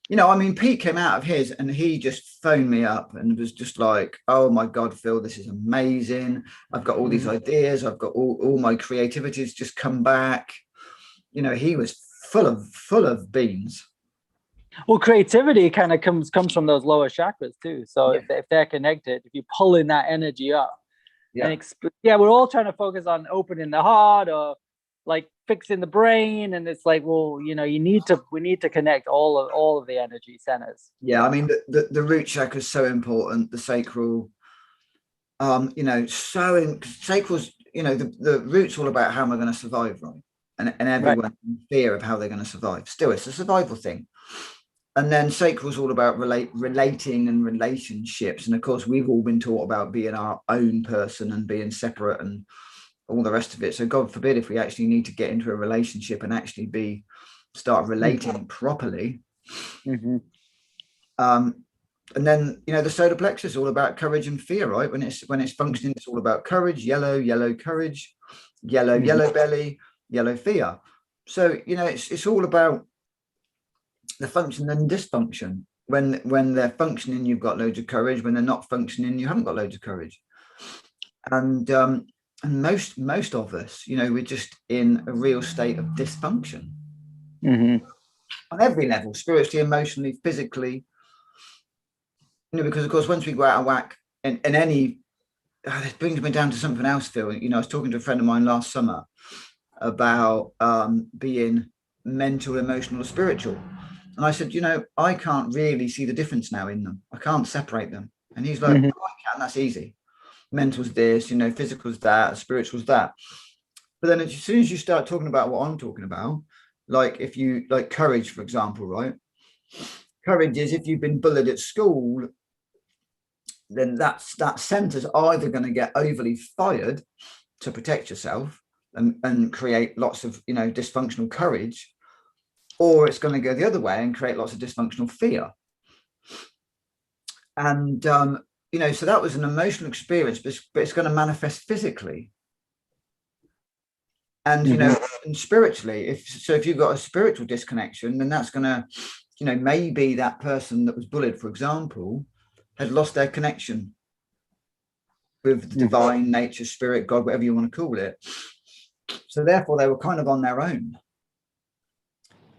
You know, I mean, Pete came out of his and he just phoned me up and was just like, oh my God, Phil, this is amazing. I've got all these ideas. I've got all my creativity's just come back. You know, he was full of beans. Well, creativity kind of comes from those lower chakras too. So if they're connected, if you pull in that energy up, and we're all trying to focus on opening the heart or like fixing the brain, and it's like, well, you know, we need to connect all of the energy centers. Yeah, I mean, the root chakra is so important. The sacral, you know, sacral's, you know, the root's all about how am I going to survive, right? And everyone's in fear of how they're going to survive. Still, it's a survival thing. And then sacral's all about relating and relationships. And of course, we've all been taught about being our own person and being separate and all the rest of it. So God forbid if we actually need to get into a relationship and actually start relating properly. And then, you know, the solar plexus is all about courage and fear, right? When it's functioning, it's all about courage, yellow courage, yellow belly, yellow fear. So, you know, it's all about the function and dysfunction. When they're functioning, you've got loads of courage. When they're not functioning, you haven't got loads of courage. And most of us, you know, we're just in a real state of dysfunction on every level, spiritually, emotionally, physically. You know, because of course, once we go out of whack, and any, this brings me down to something else, Phil. You know, I was talking to a friend of mine last summer about being mental, emotional, or spiritual. And I said, you know, I can't really see the difference now in them. I can't separate them. And he's like, oh, I can, that's easy. Mental's this, you know, physical's that, spiritual's that. But then as soon as you start talking about what I'm talking about, like if you like courage, for example, right? Courage is if you've been bullied at school, then that center's either going to get overly fired to protect yourself and create lots of, you know, dysfunctional courage, or it's going to go the other way and create lots of dysfunctional fear. And, you know, so that was an emotional experience, but it's going to manifest physically. And, you know, and spiritually, if you've got a spiritual disconnection, then that's going to, you know, maybe that person that was bullied, for example, had lost their connection with the divine nature, spirit, God, whatever you want to call it. So therefore they were kind of on their own.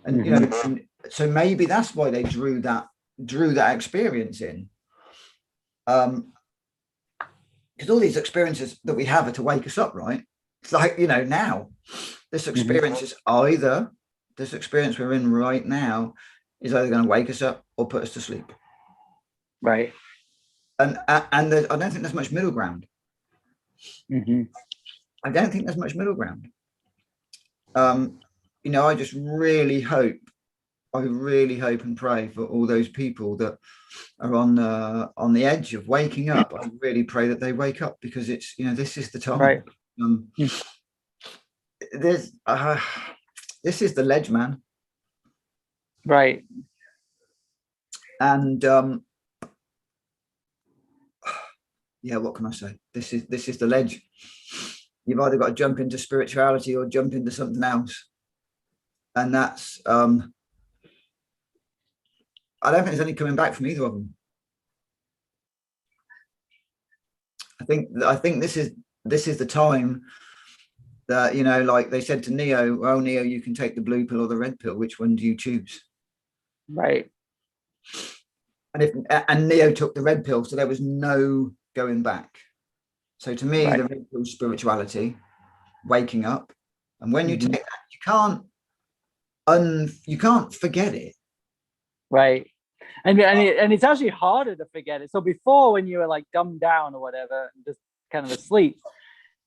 And, you know, and so maybe that's why they drew that experience in. Because all these experiences that we have are to wake us up, right? It's like, you know, now this experience is either, this experience we're in right now is either going to wake us up or put us to sleep. Right. And I don't think there's much middle ground. I don't think there's much middle ground. You know, I just really hope and pray for all those people that are on the edge of waking up. I really pray that they wake up, because it's, you know, this is the time. Right. This is the ledge, man. Right. And yeah, what can I say? This is the ledge. You've either got to jump into spirituality or jump into something else. And that's I don't think there's any coming back from either of them. I think this is the time that, you know, like they said to Neo, oh, Neo, you can take the blue pill or the red pill. Which one do you choose? Right. And Neo took the red pill, so there was no going back. So to me, the red pill is spirituality, waking up. And when you take that, you can't forget it. Right. And it's actually harder to forget it. So before, when you were like dumbed down or whatever, and just kind of asleep,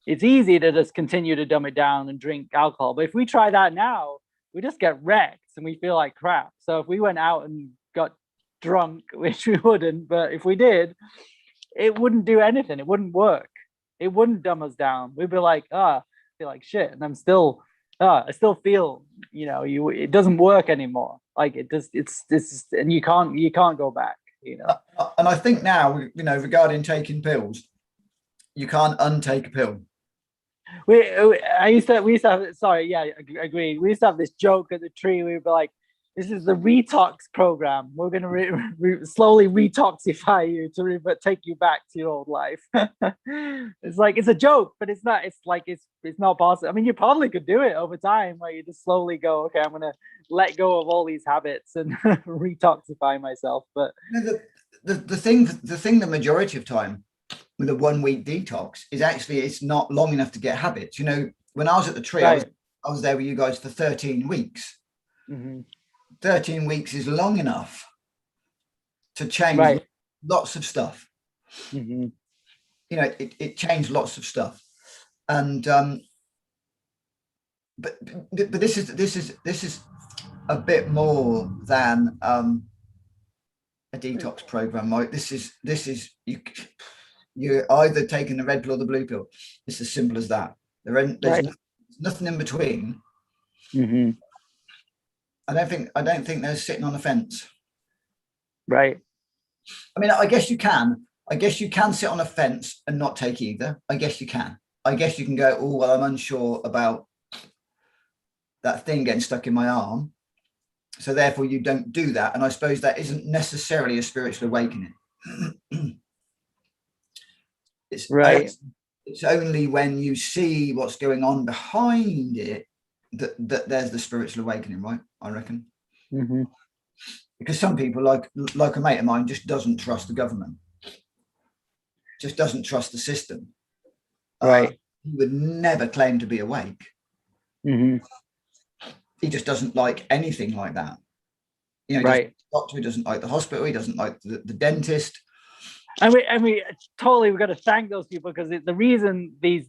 it's easy to just continue to dumb it down and drink alcohol. But if we try that now, we just get wrecked and we feel like crap. So if we went out and got drunk, which we wouldn't, but if we did, it wouldn't do anything. It wouldn't work. It wouldn't dumb us down. We'd be like, I feel like shit. And I'm still, I still feel, you know, it doesn't work anymore. Like it does, it's, and you can't go back, you know. And I think now, you know, regarding taking pills, you can't untake a pill. we used to have, sorry, yeah, agreed. We used to have this joke at the tree. We'd be like, this is the retox program. We're going to slowly retoxify you to take you back to your old life. It's like, it's a joke, but it's not, it's like, it's not possible. I mean, you probably could do it over time where you just slowly go, okay, I'm going to let go of all these habits and retoxify myself. But the thing, the majority of time with a 1 week detox is actually, it's not long enough to get habits. You know, when I was at the tree, right. I was there with you guys for 13 weeks. Mm-hmm. 13 weeks is long enough to change Right. lots of stuff. Mm-hmm. You know, it changed lots of stuff. And but this is a bit more than a detox program, right? This is you're either taking the red pill or the blue pill. It's as simple as that. There's Right. nothing in between. Mm-hmm. I don't think there's sitting on the fence. Right. I mean, I guess you can. I guess you can sit on a fence and not take either. I guess you can. I guess you can go, oh, well, I'm unsure about that thing getting stuck in my arm. So therefore you don't do that. And I suppose that isn't necessarily a spiritual awakening. It's Right. It's only when you see what's going on behind it that there's the spiritual awakening, right? I reckon. Mm-hmm. Because some people, like a mate of mine, just doesn't trust the government, just doesn't trust the system. Right. He would never claim to be awake. Mm-hmm. He just doesn't like anything like that. You know, he Right. doctor, he doesn't like the hospital, he doesn't like the dentist. And we totally, we've got to thank those people, because the reason these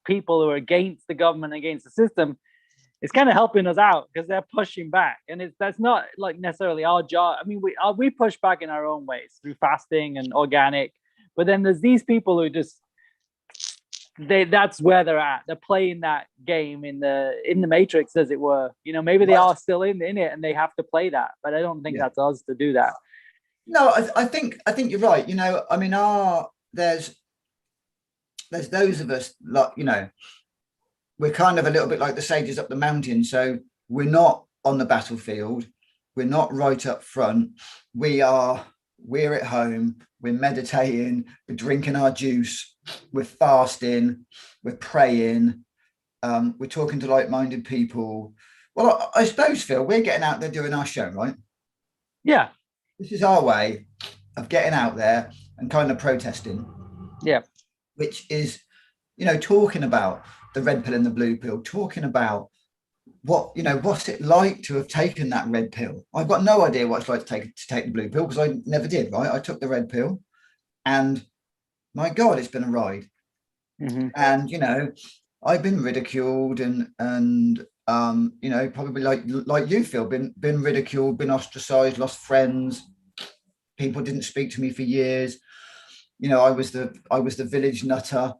people who are against the government, against the system, is kind of helping us out, because they're pushing back, and that's not like necessarily our job. I mean, we push back in our own ways through fasting and organic, but then there's these people who just that's where they're at. They're playing that game in the matrix, as it were. You know, maybe they are still in it and they have to play that, but I don't think that's us to do that. No, I think you're right. You know, I mean, there's those of us, like, you know, we're kind of a little bit like the sages up the mountain. So we're not on the battlefield. We're not right up front. We're at home. We're meditating. We're drinking our juice. We're fasting. We're praying. We're talking to like-minded people. Well, I suppose, Phil, we're getting out there doing our show, right? Yeah. This is our way of getting out there and kind of protesting. Yeah. Which is, you know, talking about the red pill and the blue pill, talking about what's it like to have taken that red pill. I've got no idea what it's like to take the blue pill, because I never did, right? I took the red pill and my God, it's been a ride. Mm-hmm. And, you know, I've been ridiculed and you know, probably like you, Phil, been ridiculed, been ostracized, lost friends. People didn't speak to me for years. You know, I was the village nutter.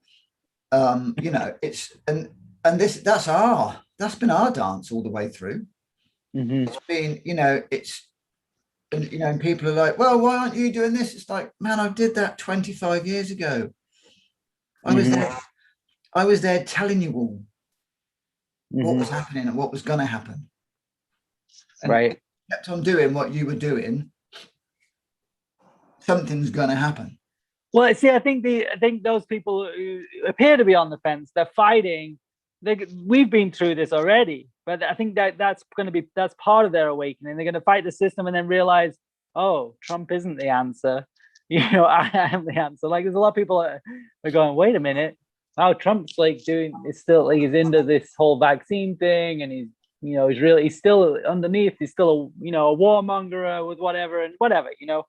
You know, it's and that's been our dance all the way through. Mm-hmm. It's been, you know, and people are like, well, why aren't you doing this? It's like, man, I did that 25 years ago. I was there telling you all what was happening and what was going to happen. And right. if you kept on doing what you were doing, something's going to happen. Well, see, I think those people who appear to be on the fence, they're fighting. We've been through this already, but I think that's part of their awakening. They're going to fight the system and then realize, oh, Trump isn't the answer. You know, I am the answer. Like, there's a lot of people that are going, wait a minute, oh, Trump's like he's into this whole vaccine thing, and he's still underneath, he's still a warmonger with whatever, you know.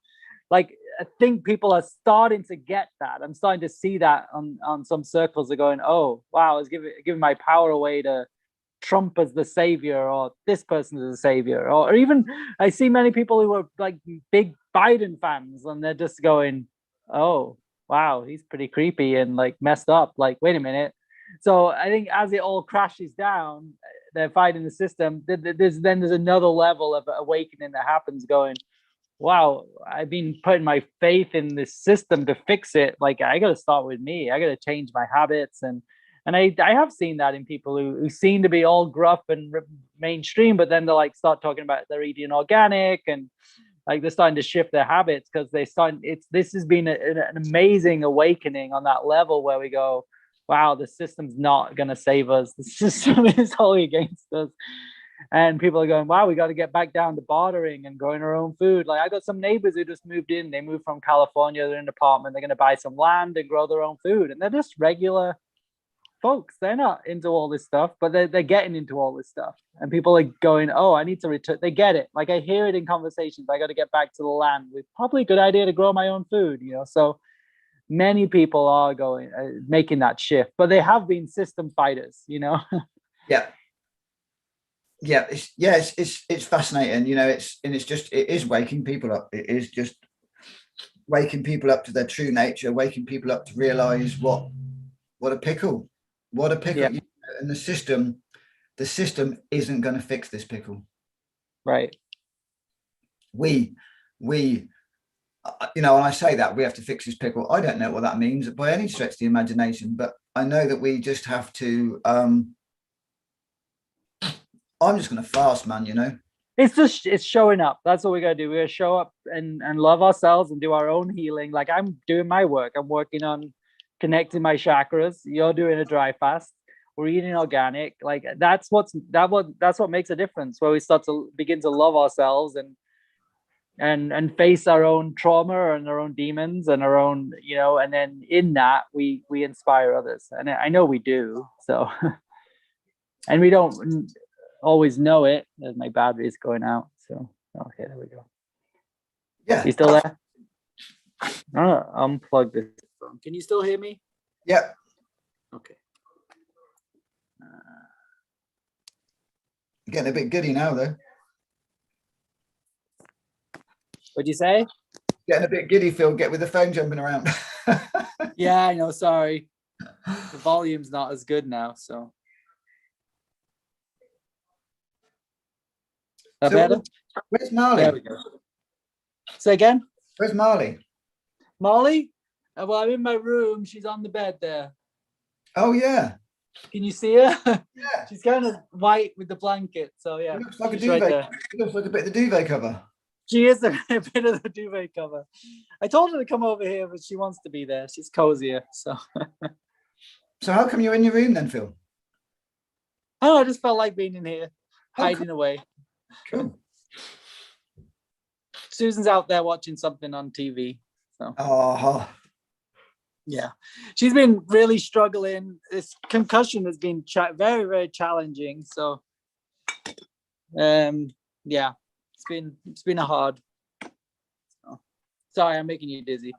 Like, I think people are starting to get that. I'm starting to see that on some circles. They're going, oh, wow, I was giving my power away to Trump as the savior, or this person as the savior, or even I see many people who are like big Biden fans, and they're just going, oh, wow, he's pretty creepy and like messed up. Like, wait a minute. So I think as it all crashes down, they're fighting the system. There's another level of awakening that happens, going, wow, I've been putting my faith in this system to fix it. Like, I got to start with me. I got to change my habits and And I have seen that in people who seem to be all gruff and mainstream, but then they like start talking about they're eating organic and like they're starting to shift their habits because this has been an amazing awakening on that level where we go, wow, the system's not going to save us. The system is totally against us. And people are going, wow, we got to get back down to bartering and growing our own food. Like I got some neighbors who just moved in. They moved from California. They're in an apartment. They're going to buy some land and grow their own food. And they're just regular folks. They're not into all this stuff, but they're getting into all this stuff. And people are going, oh, I need to return. They get it. Like I hear it in conversations. I got to get back to the land. It's probably a good idea to grow my own food, you know? So many people are going, making that shift, but they have been system fighters, you know? Yeah. It's fascinating, you know. It is waking people up. It is just waking people up to their true nature, waking people up to realize what a pickle. Yeah. And the system isn't going to fix this pickle. Right. We you know, when I say that we have to fix this pickle, I don't know what that means by any stretch of the imagination, but I know that we just have to I'm just going to fast, man, you know. It's showing up. That's what we got to do. We got to show up and love ourselves and do our own healing. Like I'm doing my work. I'm working on connecting my chakras. You're doing a dry fast. We're eating organic. Like that's what makes a difference, where we start to begin to love ourselves and face our own trauma and our own demons and our own, you know, and then in that we inspire others. And I know we do. So and we don't always know it, as my battery is going out. So okay, there we go. Yeah, you still there? I'm gonna unplug this phone. Can you still hear me? Yeah. Okay. Getting a bit giddy now, though. What'd you say? Getting a bit giddy, Phil. Get with the phone jumping around. Yeah, I know. Sorry, the volume's not as good now. So. So better? Where's Marley? There we go. Say again? Where's Marley? Molly? Well, I'm in my room. She's on the bed there. Oh yeah. Can you see her? Yeah. She's kind of white with the blanket. So yeah. It looks like a she's right duvet. there. It looks like a bit of the duvet cover. She is a bit of the duvet cover. I told her to come over here, but she wants to be there. She's cozier. So. So how come you're in your room then, Phil? Oh, I just felt like being in here, hiding cool. away. Cool. Susan's out there watching something on TV. So. Oh. Yeah, she's been really struggling. This concussion has been very, very challenging. So, yeah, it's been a hard. So, sorry, I'm making you dizzy.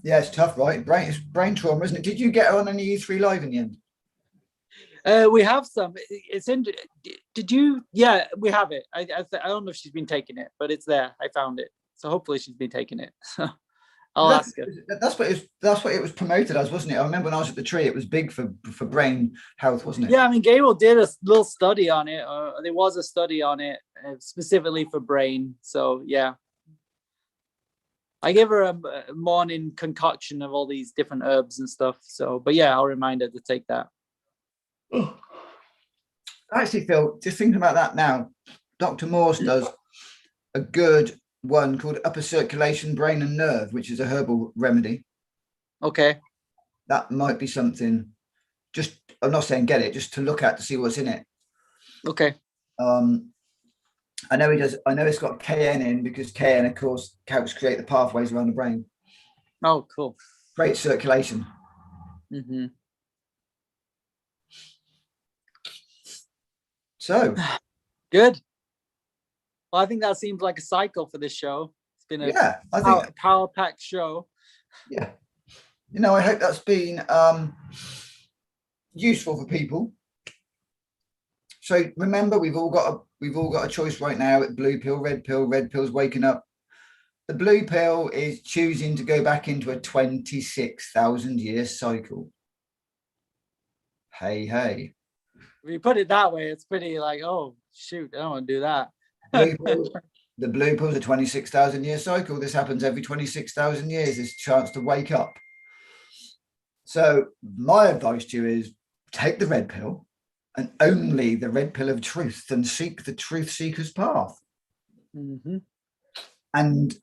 Yeah, it's tough, right? It's brain trauma, isn't it? Did you get on any U3 Live in the end? We have some. It's in. Did you? Yeah, we have it. I don't know if she's been taking it, but it's there. I found it. So hopefully she's been taking it. So I'll ask her. That's what it was promoted as, wasn't it? I remember when I was at the tree, it was big for brain health, wasn't it? Yeah, I mean, Gabriel did a little study on it. There was a study on it specifically for brain. So yeah, I gave her a morning concoction of all these different herbs and stuff. So, but yeah, I'll remind her to take that. Actually, Phil, just thinking about that now, Dr. Morse does a good one called Upper Circulation, Brain and Nerve, which is a herbal remedy. Okay. That might be something, just, I'm not saying get it, just to look at to see what's in it. Okay. I know it's got KN in, because KN, of course, helps create the pathways around the brain. Oh, cool. Great circulation. Mm-hmm. So good. Well, I think that seems like a cycle for this show. It's been a power-packed show. Yeah. You know, I hope that's been useful for people. So remember, we've all got a choice right now at blue pill, red pill. Red pill's waking up. The blue pill is choosing to go back into a 26,000 year cycle. Hey, hey. If you put it that way, it's pretty like, oh, shoot, I don't want to do that. The blue pill's a 26,000 year cycle. This happens every 26,000 years. This chance to wake up. So my advice to you is take the red pill, and only the red pill of truth, and seek the truth seeker's path, Mm-hmm. and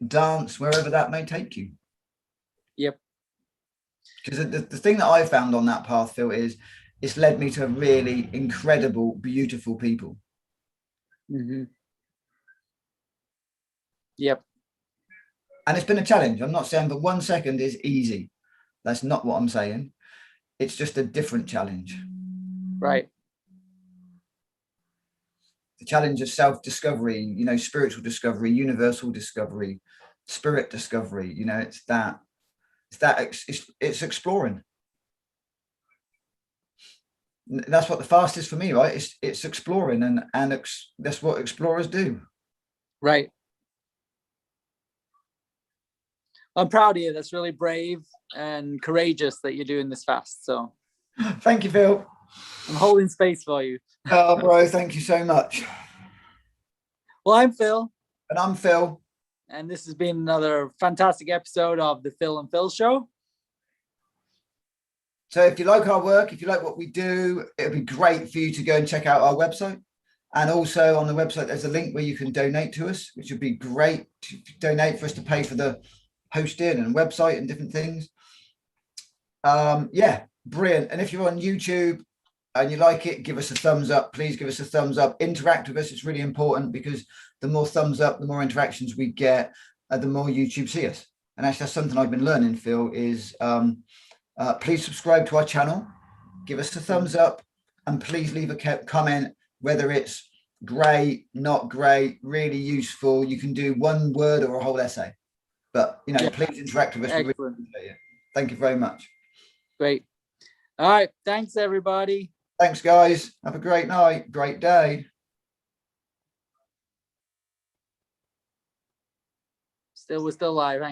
dance wherever that may take you. Yep. Because the thing that I found on that path, Phil, is it's led me to really incredible, beautiful people. Mm-hmm. Yep. And it's been a challenge. I'm not saying for 1 second is easy. That's not what I'm saying. It's just a different challenge. Right. The challenge of self-discovery, you know, spiritual discovery, universal discovery, spirit discovery. You know, it's exploring. That's what the fast is for me, right? It's exploring, and that's what explorers do. Right. I'm proud of you. That's really brave and courageous that you're doing this fast. So Thank you, Phil. I'm holding space for you. Oh, bro, thank you so much. Well, I'm Phil, And I'm Phil. and this has been another fantastic episode of the Phil and Phil Show. So if you like our work, if you like what we do, it'd be great for you to go and check out our website. And also on the website, there's a link where you can donate to us, which would be great to donate for us to pay for the hosting and website and different things. Yeah, brilliant. And if you're on YouTube and you like it, give us a thumbs up. Please give us a thumbs up. Interact with us. It's really important, because the more thumbs up, the more interactions we get, the more YouTube see us. And actually, that's something I've been learning, Phil, is please subscribe to our channel, give us a thumbs up, and please leave a comment, whether it's great, not great, really useful. You can do one word or a whole essay, but you know, please interact with us. We really appreciate it. Thank you very much. Great. All right. Thanks, everybody. Thanks, guys. Have a great night, great day. We're still live. Hang on.